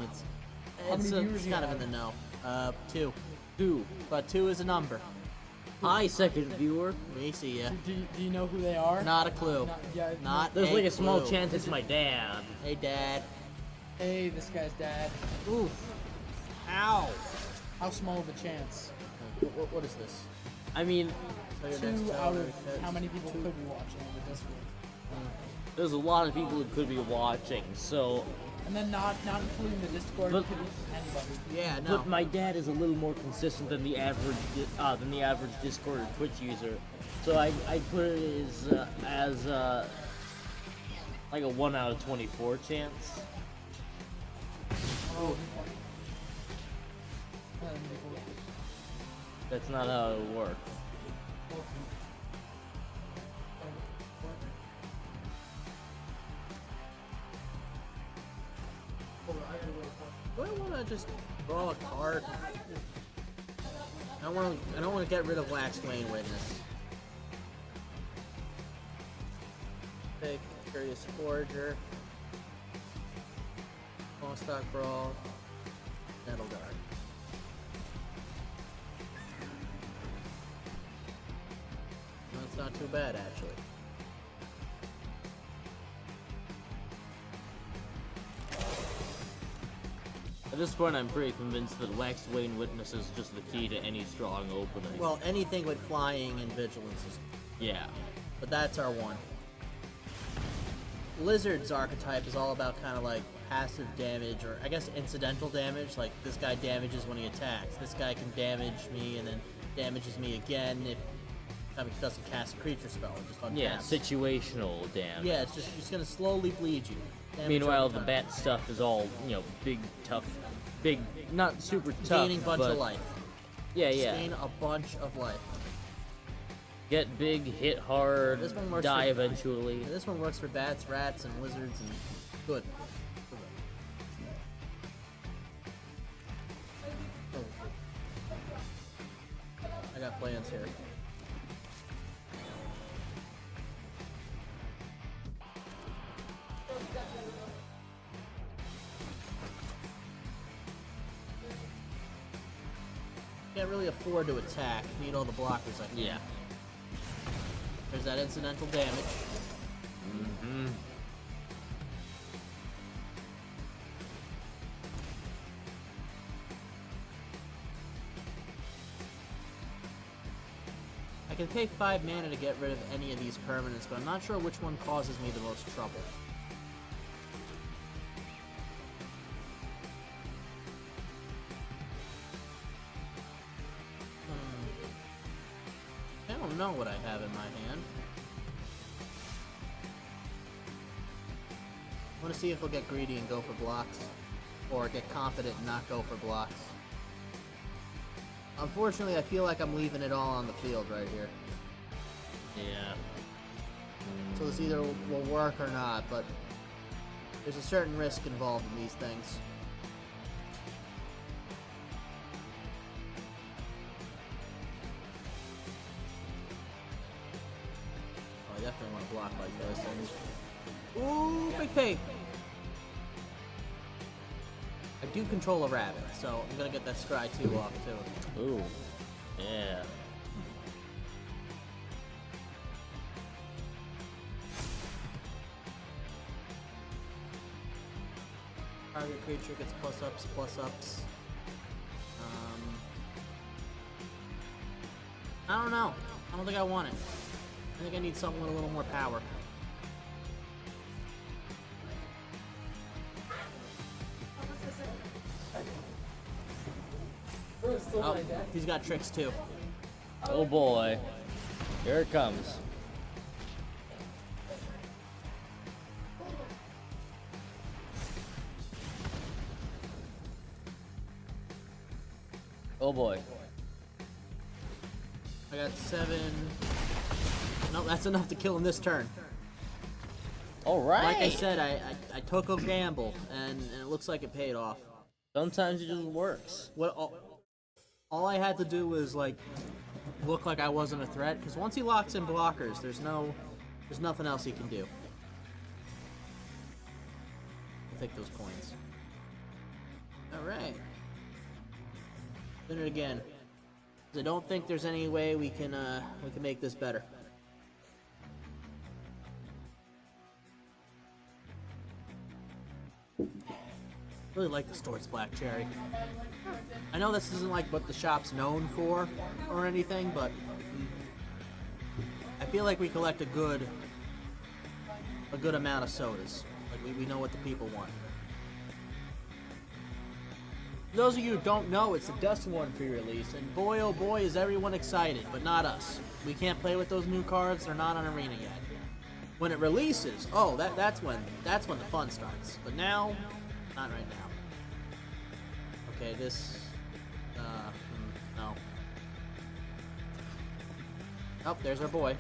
How many viewers It's you kind of have? in the know. 2. 2. But 2 is a number. Hi, second viewer. We see ya. Do you know who they are? Not a clue. Yeah, Not There's like a small clue. chance it's my dad. Hey, Dad. Hey, this guy's dad. Oof. Ow. How small of a chance? What is this? I mean, So your 2 next out tower of is- how many people could be watching on the Discord? there's a lot of people who could be watching, so. And then not including the Discord, But- it could be anybody. Yeah, no. But my dad is a little more consistent than the average Discord or Twitch user, so I put it as like a 1 out of 24 chance. Oh. That's not how it works. Do I want to just draw a card? I don't want to get rid of Waxwayne Witness. Pick Curious Forager. Small Stock Brawl. Nettle Guard. That's not too bad, actually. At this point, I'm pretty convinced that Waxwayne Witness is just the key to any strong opening. Well, anything with flying and vigilance is, yeah. but that's our one. Lizard's archetype is all about kind of like passive damage, or I guess incidental damage. Like this guy damages when he attacks. This guy can damage me and then damages me again if he doesn't cast a creature spell. It just untaps. Yeah, situational damage. Yeah, it's just gonna slowly bleed you. Damage Meanwhile, over the time. bat stuff is all, big, tough, not super tough, Gaining bunch but of life. Yeah, Just yeah. gain a bunch of life. Get big, hit hard, This one works die for- eventually. Yeah, this one works for bats, rats, and lizards, and good. Oh. I got plans here. Can't really afford to attack. Need all the blockers I can. Yeah. There's that incidental damage. Mm-hmm. I can pay 5 mana to get rid of any of these permanents, but I'm not sure which one causes me the most trouble. don't know what I have in my hand. I want to see if he'll get greedy and go for blocks. Or get confident and not go for blocks. Unfortunately, I feel like I'm leaving it all on the field right here. Yeah. So this either will work or not, but there's a certain risk involved in these things. Oh, I definitely want to block like this. And... Ooh, big pig! I do control a rabbit, so I'm gonna get that Scry 2 off too. Ooh. Yeah. Target creature gets plus-ups, plus-ups. I don't know. I don't think I want it. I think I need something with a little more power. Oh, he's got tricks too. Oh boy. Here it comes. Oh boy. I got 7. No, that's enough to kill him this turn. Alright. Like I said, I took a gamble, and it looks like it paid off. Sometimes it just works. All I had to do was, like, look like I wasn't a threat, because once he locks in blockers, there's nothing else he can do. I'll take those coins. Alright. Spin it again. 'Cause I don't think there's any way we can make this better. Really like the Stort's Black Cherry. I know this isn't like what the shop's known for or anything, but I feel like we collect a good amount of sodas. Like we know what the people want. For those of you who don't know, it's the Dust One pre-release, and boy oh boy is everyone excited, but not us. We can't play with those new cards, they're not on Arena yet. When it releases, oh that's when the fun starts. But now, not right now. Okay, this no. Oh, there's our boy.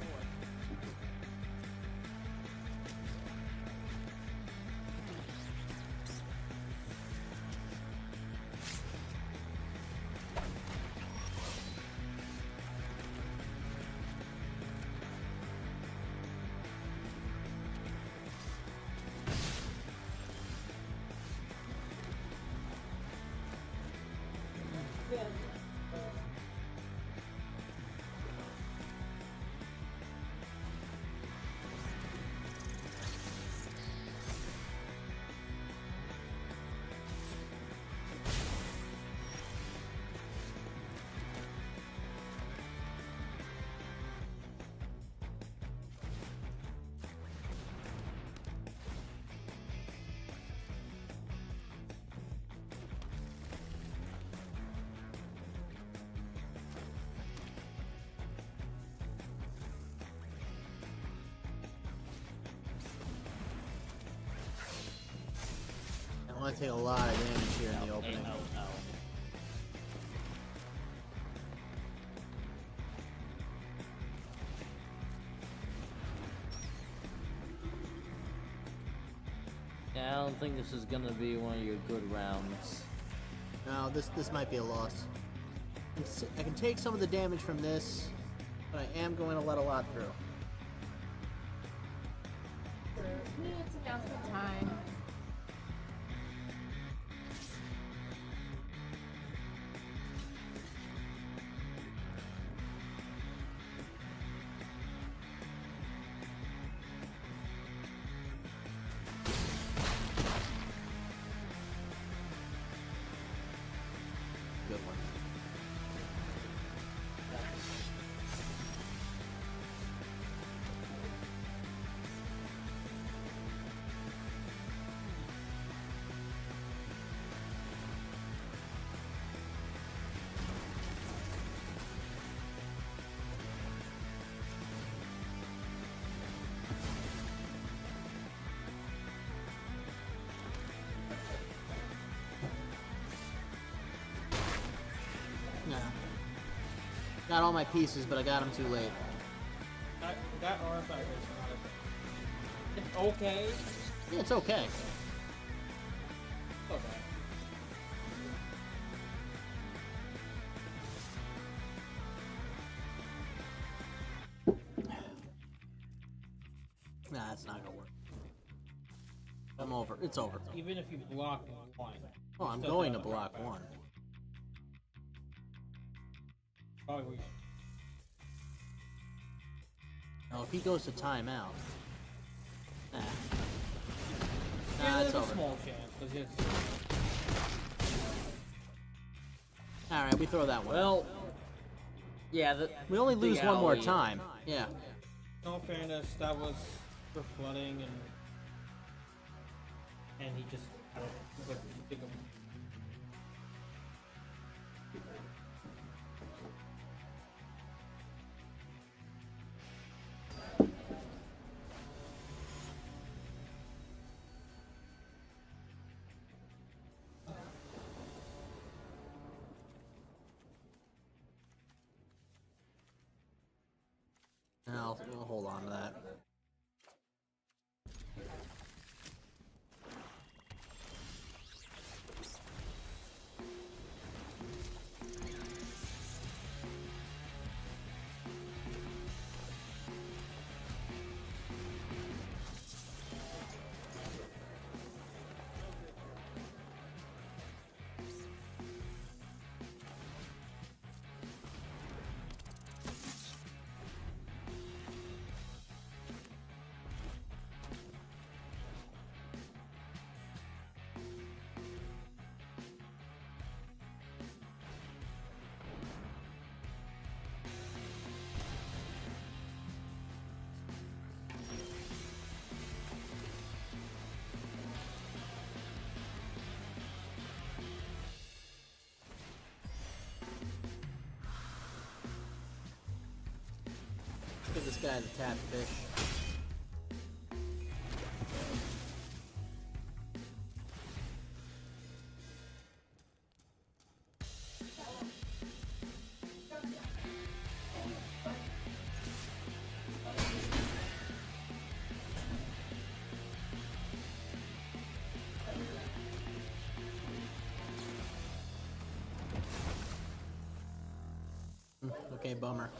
I want to take a lot of damage here in the opening. Yeah, I don't think this is gonna be one of your good rounds. No, this might be a loss. I can take some of the damage from this, but I am going to let a lot through. For me, it's announcement time. Good one. Nah. Got all my pieces, but I got them too late. That artifact is not a thing. It's okay. Yeah, it's okay. It's okay. Nah, it's not gonna work. I'm over. It's over. Even if you block one. Oh, I'm going to block one. Probably we should. Now, if he goes to timeout, nah, Yeah, it's there's a over. small chance because it's. All right, we throw that one. Well, yeah. we only lose one more alley. time. Yeah. In all fairness, that was for flooding and he just I don't know, like, think of We'll hold on to that. Give this guy the tap fish. Okay, bummer.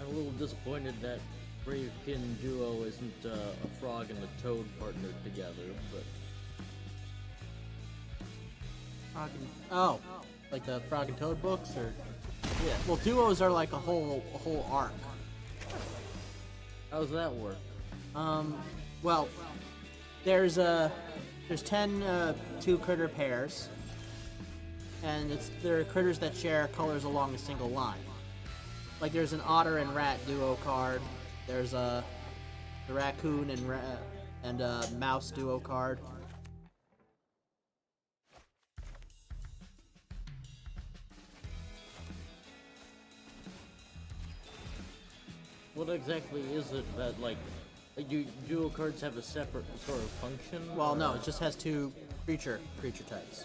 I'm a little disappointed that Bravekin Duo isn't a frog and a toad partnered together, but Oh, like the Frog and Toad books, or yeah. well, duos are like a whole arc. How does that work? Well, there's 10 two critter pairs, and there are critters that share colors along a single line. Like there's an otter and rat duo card. There's the raccoon and mouse duo card. What exactly is it that, like, do duo cards have a separate sort of function? Well, no, it just has two creature types.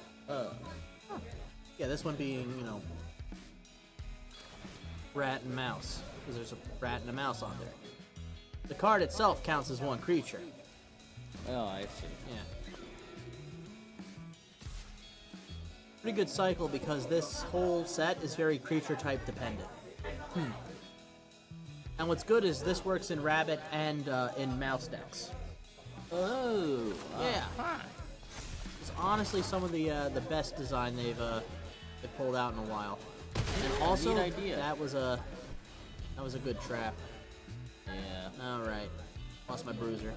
Yeah, this one being, rat and mouse, because there's a rat and a mouse on there. The card itself counts as one creature. Oh, I see. Yeah. Pretty good cycle because this whole set is very creature type dependent. And what's good is this works in rabbit and in mouse decks. Oh. Yeah. It's honestly some of the best design they've pulled out in a while. And also, Neat idea. that was a good trap. Yeah. All right, lost my bruiser.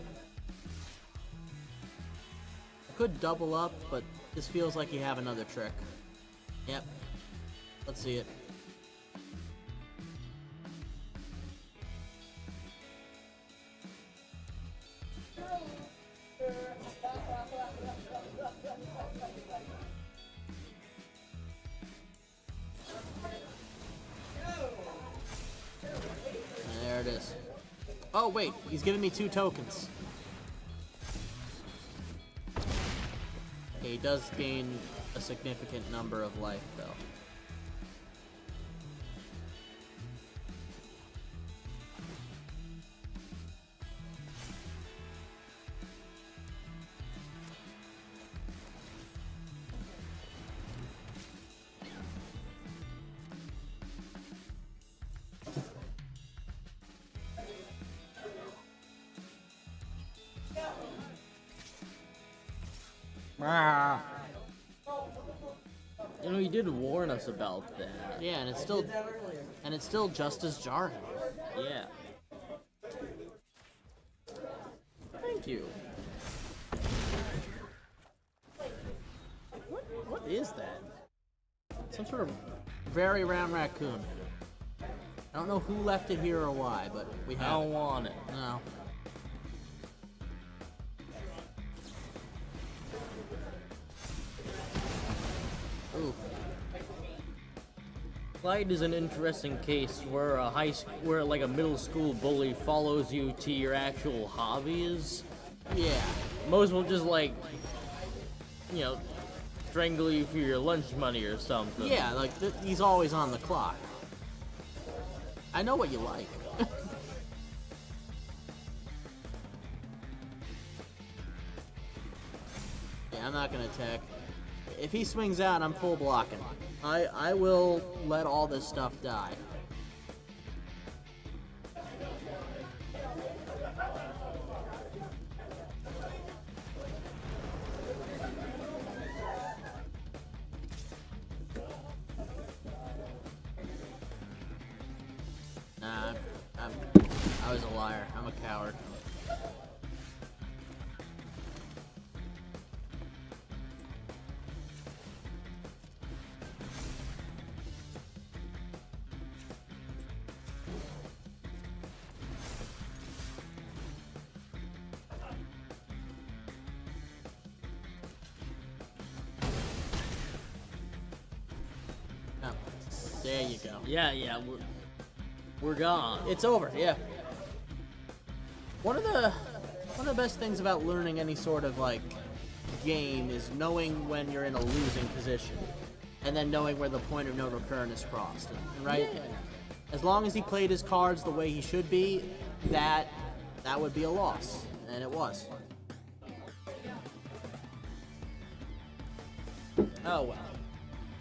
I could double up, but this feels like you have another trick. Yep. Let's see it. There it is. Oh wait, he's giving me 2 tokens. Okay, he does gain a significant number of life though. You know, he did warn us about that. Yeah, and it's still just as jarring. Yeah. Thank you. What is that? Some sort of very round raccoon. I don't know who left it here or why, but we I have don't it. want it. No. Ooh. Clyde is an interesting case where where like a middle school bully follows you to your actual hobbies. Yeah. Most will just like, you know, strangle you for your lunch money or something. Yeah, like he's always on the clock. I know what you like. Yeah, I'm not gonna attack. If he swings out, I'm full blocking. I will let all this stuff die. Nah, I was a liar. I'm a coward. Oh, there you go. Yeah, we're gone. It's over, yeah. One of the best things about learning any sort of like game is knowing when you're in a losing position, and then knowing where the point of no return is crossed. Right? Yeah. As long as he played his cards the way he should be, that would be a loss, and it was. Oh well.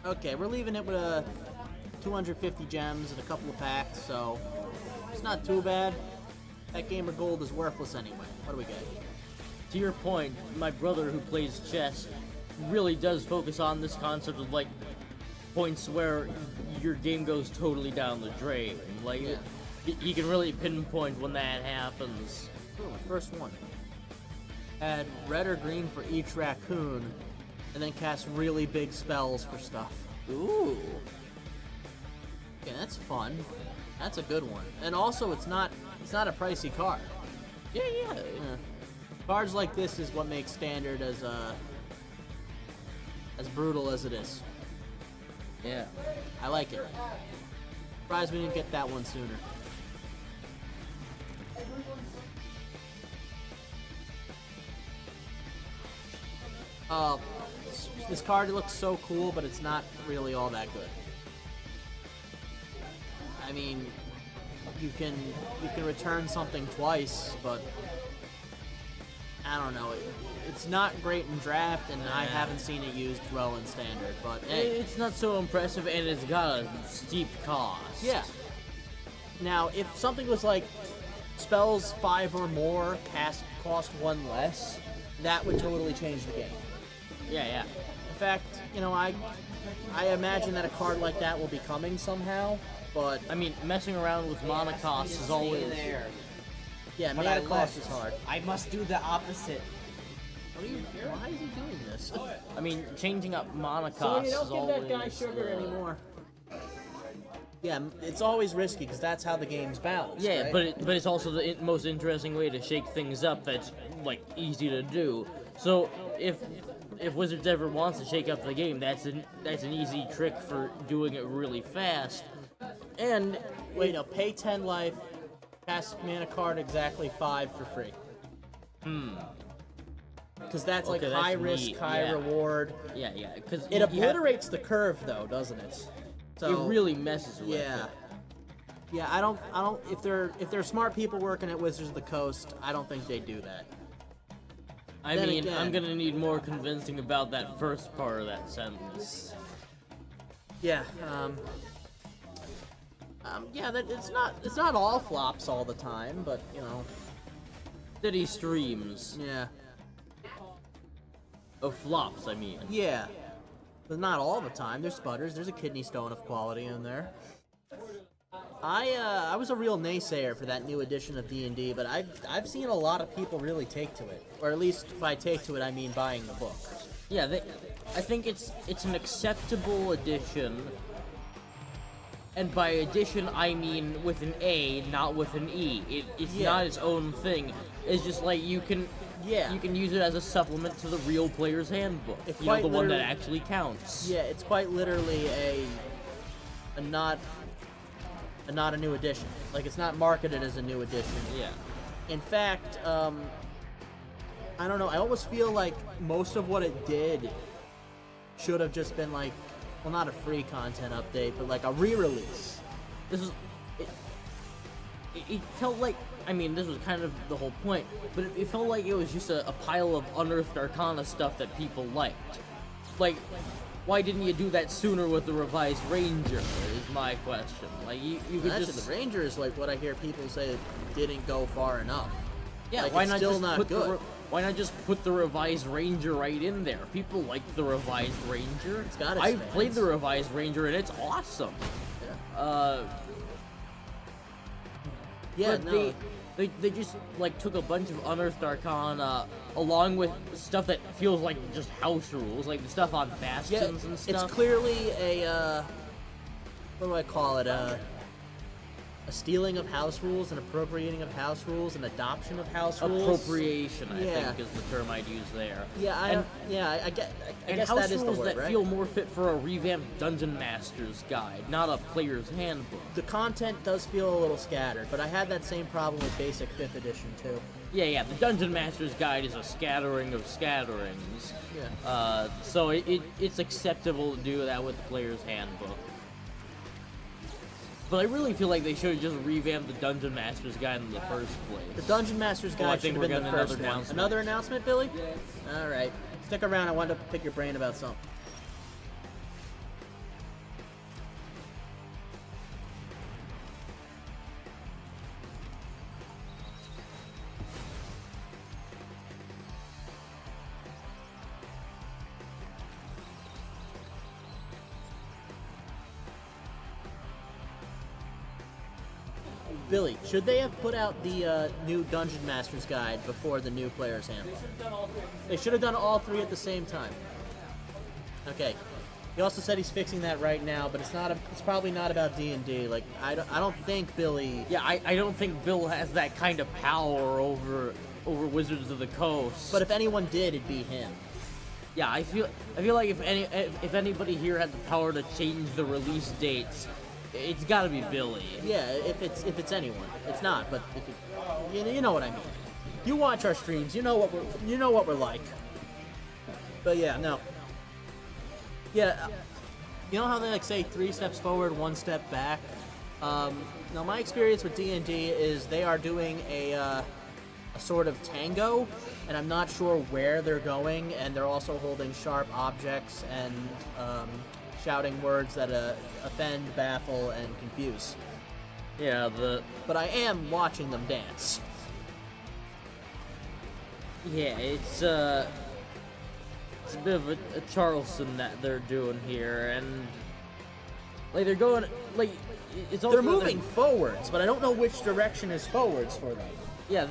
Okay, we're leaving it with 250 gems and a couple of packs, so it's not too bad. That game of gold is worthless anyway. What do we get? To your point, my brother who plays chess really does focus on this concept of like points where your game goes totally down the drain. Like Yeah. he can really pinpoint when that happens. Ooh, my first one. Add red or green for each raccoon, and then cast really big spells for stuff. Ooh. Okay, that's fun. That's a good one. And also, it's not a pricey card. Yeah. Yeah. Cards like this is what makes Standard as brutal as it is. Yeah. I like it. Surprised we didn't get that one sooner. This card looks so cool, but it's not really all that good. I mean, you can return something twice, but I don't know. It's not great in draft, and I haven't seen it used well in standard. But hey, It's not so impressive, and it's got a steep cost. yeah. Now, if something was like spells 5 or more cost 1 less, that would totally change the game. Yeah. In fact, I imagine that a card like that will be coming somehow. But I mean, messing around with mana costs is always. there. yeah, But mana I cost left. is hard. I must do the opposite. Why is he doing this? I mean, changing up mana So costs you don't is give always. that guy sugar anymore. Yeah, it's always risky because that's how the game's balanced. Yeah, right? but it's also the most interesting way to shake things up. That's like easy to do. So if Wizards ever wants to shake up the game, that's an easy trick for doing it really fast. And wait, no, pay 10 life, cast mana card exactly 5 for free. Because that's like Okay, that's high risk, neat, high yeah. reward. yeah, because It obliterates the curve though, doesn't it? So It really messes with yeah. it. Yeah, I don't. If they're smart people working at Wizards of the Coast, I don't think they do that. I Then mean, again- I'm gonna need more convincing about that first part of that sentence. Yeah. Yeah. That it's not all flops all the time, but Steady streams yeah. of flops, I mean. Yeah. But not all the time. There's sputters. There's a kidney stone of quality in there. I was a real naysayer for that new edition of D&D, but I've seen a lot of people really take to it, or at least if I take to it, I mean buying the book. Yeah, I think it's an acceptable addition. And by addition, I mean with an A, not with an E. It's Yeah. not its own thing. It's just like you can use it as a supplement to the real player's handbook. It The quite one that literally- actually counts. Yeah, it's quite literally a not a new edition. Like it's not marketed as a new edition. Yeah. In fact, I don't know. I almost feel like most of what it did should have just been like, well, not a free content update, but like a re-release. This is it felt like, I mean, this was kind of the whole point, but it felt like it was just a pile of unearthed arcana stuff that people liked. Like, why didn't you do that sooner with the revised Ranger, is my question. Like, you could Actually, just... the Ranger is like what I hear people say didn't go far enough. Yeah, Like, why it's not still just not put good. why not just put the revised Ranger right in there? People like the revised Ranger. It's got its I've fans. played the revised Ranger and it's awesome. Yeah, But no. they just like took a bunch of unearthed arcana along with stuff that feels like just house rules, like the stuff on Yeah, bastions and stuff. it's clearly a what do I call it? A stealing of house rules, an appropriating of house rules, an adoption of house rules. Appropriation, I Yeah. think, is the term I'd use there. Yeah, I And guess house that is the rules word, that right? feel more fit for a revamped Dungeon Master's guide, not a player's handbook. The content does feel a little scattered, but I had that same problem with basic 5th edition too. Yeah, the Dungeon Master's Guide is a scattering of scatterings. Yeah. So it's acceptable to do that with the Player's Handbook. But I really feel like they should have just revamped the Dungeon Master's Guide in the first The place. Dungeon Master's I Guide think should have we're been the getting another first one. announcement. Another announcement, Billy? All right. Stick around. I wanted to pick your brain about something. Billy, should they have put out the new Dungeon Master's Guide before the new Player's Handbook? They should have done all three at the same time. Okay. He also said he's fixing that right now, but it's probably not about D&D. Like I don't think Billy. Yeah, I don't think Bill has that kind of power over Wizards of the Coast. But if anyone did, it'd be him. yeah, I feel like if anybody here had the power to change the release dates, it's got to be Billy. Yeah, if it's anyone, it's not. But if you know what I mean. You watch our streams, you know what we're like. But yeah, no. Yeah, you know how they like say 3 steps forward, 1 step back. Now, my experience with D&D is they are doing a sort of tango, and I'm not sure where they're going, and they're also holding sharp objects and shouting words that offend, baffle, and confuse. Yeah, But I am watching them dance. yeah, it's a bit of a Charleston that they're doing here, and like they're going like it's also They're moving forwards, but I don't know which direction is forwards for them. Yeah,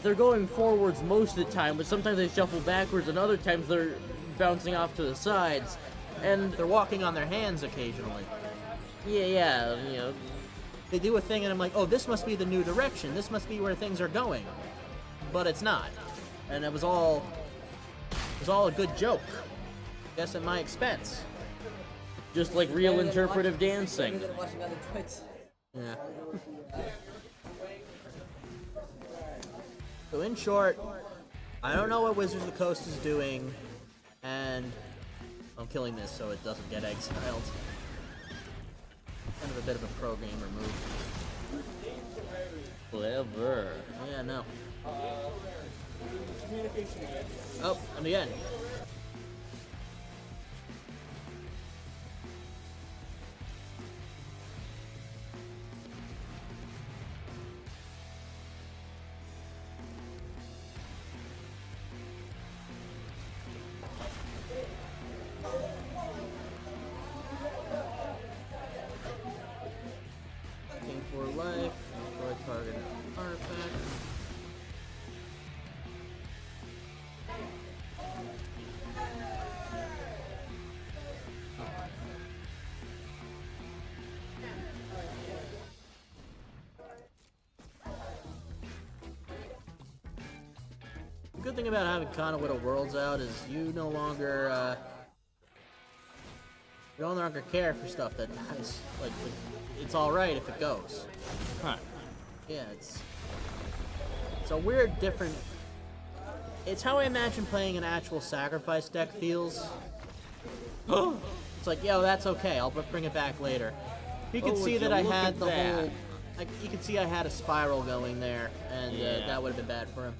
they're going forwards most of the time, but sometimes they shuffle backwards, and other times they're bouncing off to the sides, and They're walking on their hands occasionally. yeah, you know, They do a thing, and I'm like, oh, this must be the new direction. This must be where things are going. But it's not. And it was all a good joke. Guess at my expense. just like real interpretive dancing. You're watching other Twitch. Yeah. So in short, I don't know what Wizards of the Coast is doing, and I'm killing this so it doesn't get exiled. Kind of a bit of a pro gamer move. Clever. Yeah, no. Oh, and again. Gain 4 life, destroy target artifact. The good thing about having Con of Whittle Worlds out is you no longer care for stuff that dies. Like it's all right if it goes. Huh. Yeah, it's a weird, different. It's how I imagine playing an actual sacrifice deck feels. It's like, yo, that's okay. I'll bring it back later. You can Oh, see would that you I look had at the that. whole. Like, you can see I had a spiral going there, and Yeah. that would have been bad for him.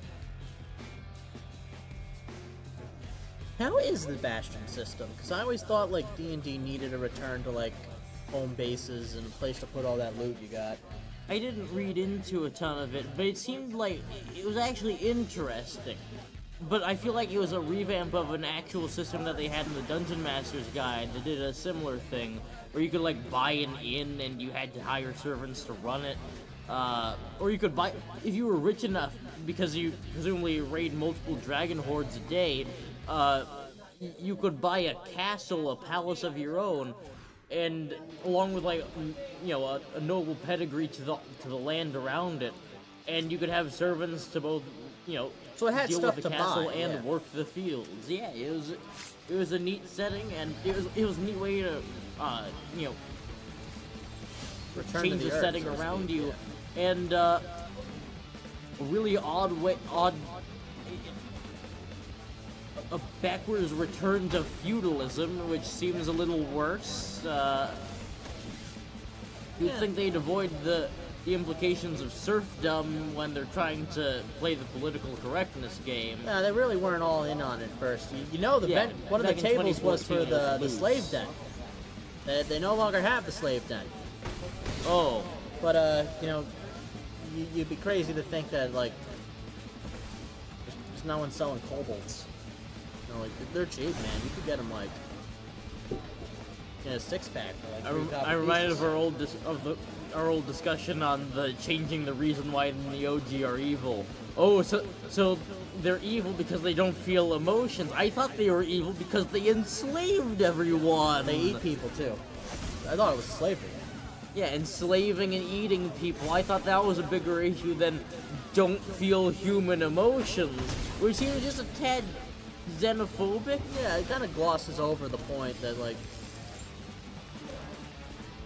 How is the Bastion system? Because I always thought like D&D needed a return to like home bases and a place to put all that loot you got. I didn't read into a ton of it, but it seemed like it was actually interesting. But I feel like it was a revamp of an actual system that they had in the Dungeon Master's Guide that did a similar thing, where you could like buy an inn and you had to hire servants to run it. Or you could buy, if you were rich enough, because you presumably raid multiple dragon hordes a day, you could buy a castle, a palace of your own, and along with like a noble pedigree to the land around it, and you could have servants to both So it had deal stuff with the to castle buy, and yeah. work the fields. Yeah, it was a neat setting, and it was a neat way to Return change to the earth, setting so to around speak, you, yeah. and a really odd a backwards return to feudalism, which seems a little worse. You'd think they'd avoid the implications of serfdom when they're trying to play the political correctness game. No, they really weren't all in on it first. Yeah, One of the back in tables was for 2014 it was the loose. slave den. They no longer have the slave den. Oh, But, you'd be crazy to think that, like, there's no one selling kobolds. They're cheap, man. You could get them, like, in a 6-pack for, like, $3 I reminded pieces. of our old discussion on the changing the reason why the OG are evil. Oh, so they're evil because they don't feel emotions. I thought they were evil because they enslaved everyone. They eat people, too. I thought it was slavery. Yeah, enslaving and eating people. I thought that was a bigger issue than don't feel human emotions, which seems just a tad xenophobic. Yeah, it kind of glosses over the point that, like,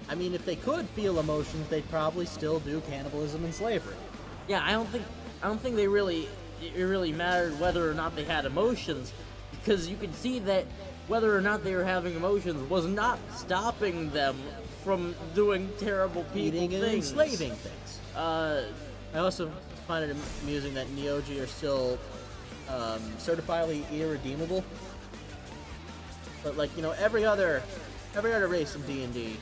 I mean, if they could feel emotions, they'd probably still do cannibalism and slavery. Yeah, I don't think it really mattered whether or not they had emotions, because you could see that whether or not they were having emotions was not stopping them from doing terrible people eating and things. enslaving things. I also find it amusing that Neogi are still certifiably irredeemable. But like, you know, every other race in D&D,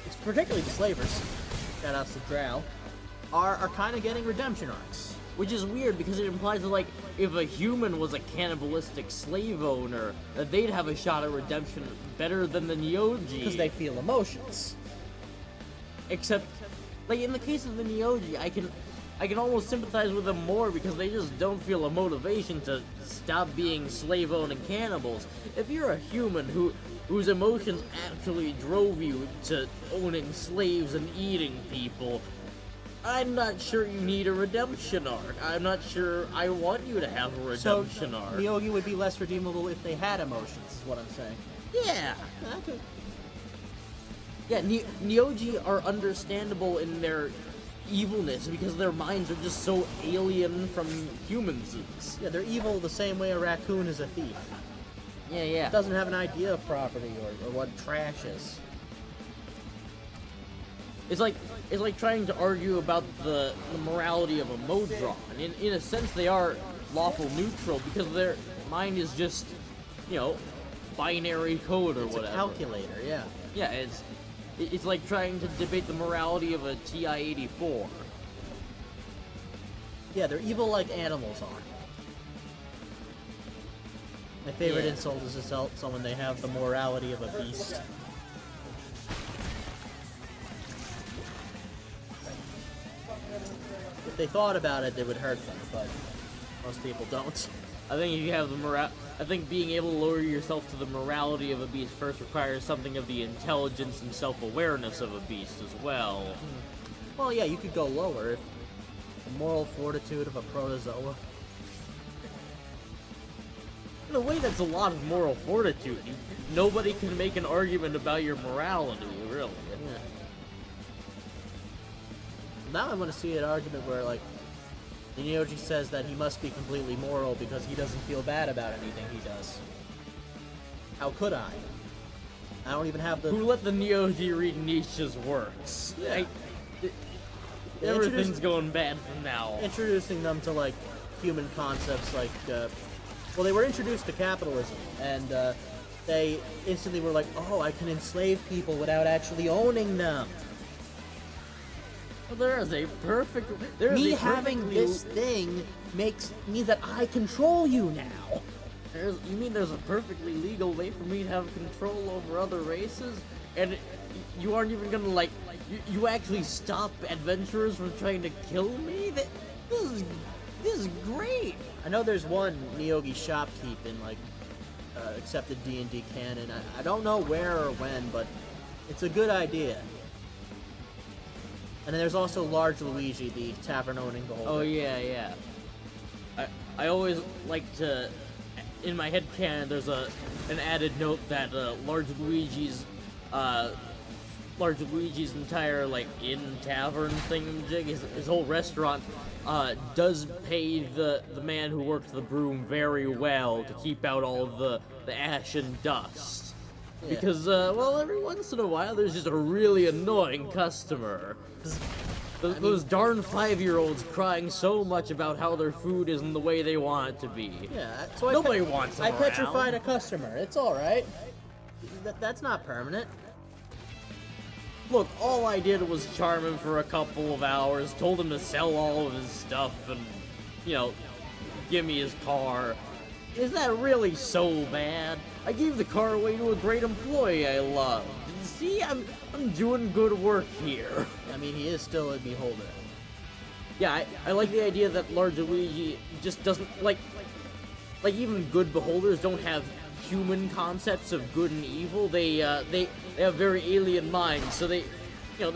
it's particularly the slavers, shoutouts to Drow, are kind of getting redemption arcs. Which is weird because it implies that, like, if a human was a cannibalistic slave owner, that they'd have a shot at redemption better than the Neogi. Because they feel emotions. Except, like, in the case of the Neogi, I can almost sympathize with them more because they just don't feel a motivation to stop being slave-owning cannibals. If you're a human whose emotions actually drove you to owning slaves and eating people, I'm not sure you need a redemption arc. I'm not sure I want you to have a redemption arc. Neogi would be less redeemable if they had emotions, is what I'm saying. Yeah. Okay. Yeah, Neogi are understandable in their evilness because their minds are just so alien from humans. Yeah, they're evil the same way a raccoon is a thief. Yeah. It doesn't have an idea of property or what trash is. It's like trying to argue about the morality of a Modron. In a sense, they are lawful neutral because their mind is just, you know, binary code or whatever. It's a calculator, yeah. Yeah, it's like trying to debate the morality of a TI-84. Yeah, they're evil like animals are. My favorite Yeah. insult is to tell someone they have the morality of a beast. If they thought about it, it would hurt them, but most people don't. I think if you have I think being able to lower yourself to the morality of a beast first requires something of the intelligence and self-awareness of a beast as well. Well, yeah, you could go lower. If the moral fortitude of a protozoa. In a way, that's a lot of moral fortitude. Nobody can make an argument about your morality, really. Yeah. Now I want to see an argument where, like, the Neogi says that he must be completely moral because he doesn't feel bad about anything he does. How could I? I don't even have the... Who let the Neogi read Nietzsche's works? Yeah. Everything's going bad from now on. Introducing them to, like, human concepts like, well, they were introduced to capitalism, and, they instantly were like, oh, I can enslave people without actually owning them. Well, there is a perfect... Me having this thing means that I control you now. You mean there's a perfectly legal way for me to have control over other races? And you aren't even gonna, like... You actually stop adventurers from trying to kill me? This is great! I know there's one Neogi shopkeep in, like, accepted D&D canon. I don't know where or when, but it's a good idea. And then there's also Large Luigi, the tavern-owning beholder. Oh, yeah. I always like to... In my head canon, there's an added note that Large Luigi's entire, like, inn-tavern thingamajig, his whole restaurant, does pay the man who works the broom very well to keep out all the ash and dust. Yeah. Because, well, every once in a while, there's just a really annoying customer. Those darn 5-year-olds crying so much about how their food isn't the way they want it to be. Yeah, so Nobody wants them I around. petrified a customer. It's alright. That's not permanent. Look, all I did was charm him for a couple of hours, told him to sell all of his stuff, and, you know, give me his car. Is that really so bad? I gave the car away to a great employee I love. See, I'm doing good work here. I mean, he is still a beholder. Yeah, I like the idea that Large Luigi just doesn't, like even good beholders don't have human concepts of good and evil. They have very alien minds, so they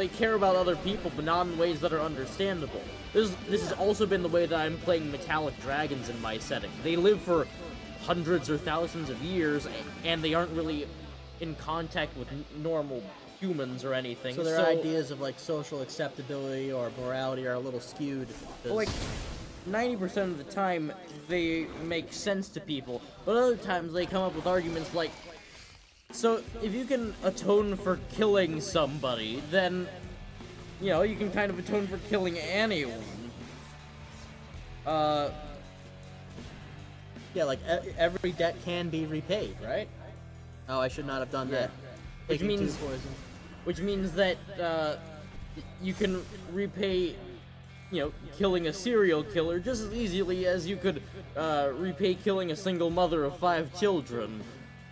care about other people, but not in ways that are understandable. This has also been the way that I'm playing metallic dragons in my setting. They live for hundreds or thousands of years, and they aren't really in contact with normal humans or anything. So their ideas of, like, social acceptability or morality are a little skewed. Like, 90% of the time, they make sense to people, but other times they come up with arguments like, So if you can atone for killing somebody, then you can kind of atone for killing anyone. Yeah, like every debt can be repaid, right? Oh, I should not have done that. Which Taking means- 2 poison. Which means that you can repay, killing a serial killer just as easily as you could repay killing a single mother of 5 children.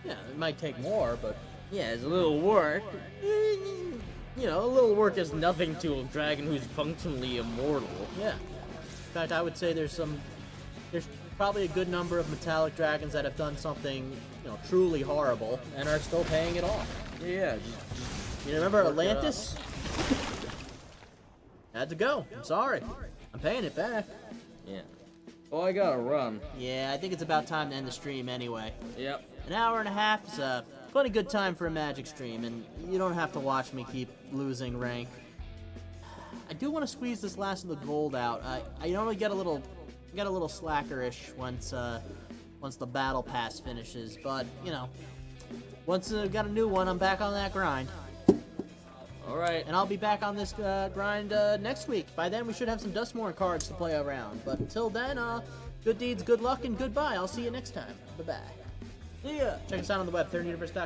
Yeah, it might take more, but Yeah, it's a little work. A little work is nothing to a dragon who's functionally immortal. yeah. In fact, I would say there's probably a good number of metallic dragons that have done something, truly horrible and are still paying it off. Yeah. You remember Atlantis? Had to go. I'm sorry. I'm paying it back. Yeah. Oh, I gotta run. Yeah, I think it's about time to end the stream anyway. Yep. An hour and a half is a plenty good time for a Magic stream, and you don't have to watch me keep losing rank. I do want to squeeze this last of the gold out. I normally get a little slackerish once the battle pass finishes, but once I've got a new one, I'm back on that grind. All right. And I'll be back on this grind next week. By then, we should have some Dustmorn cards to play around. But until then, good deeds, good luck, and goodbye. I'll see you next time. Bye-bye. See ya. Check us out on the web, thirduniverse.com.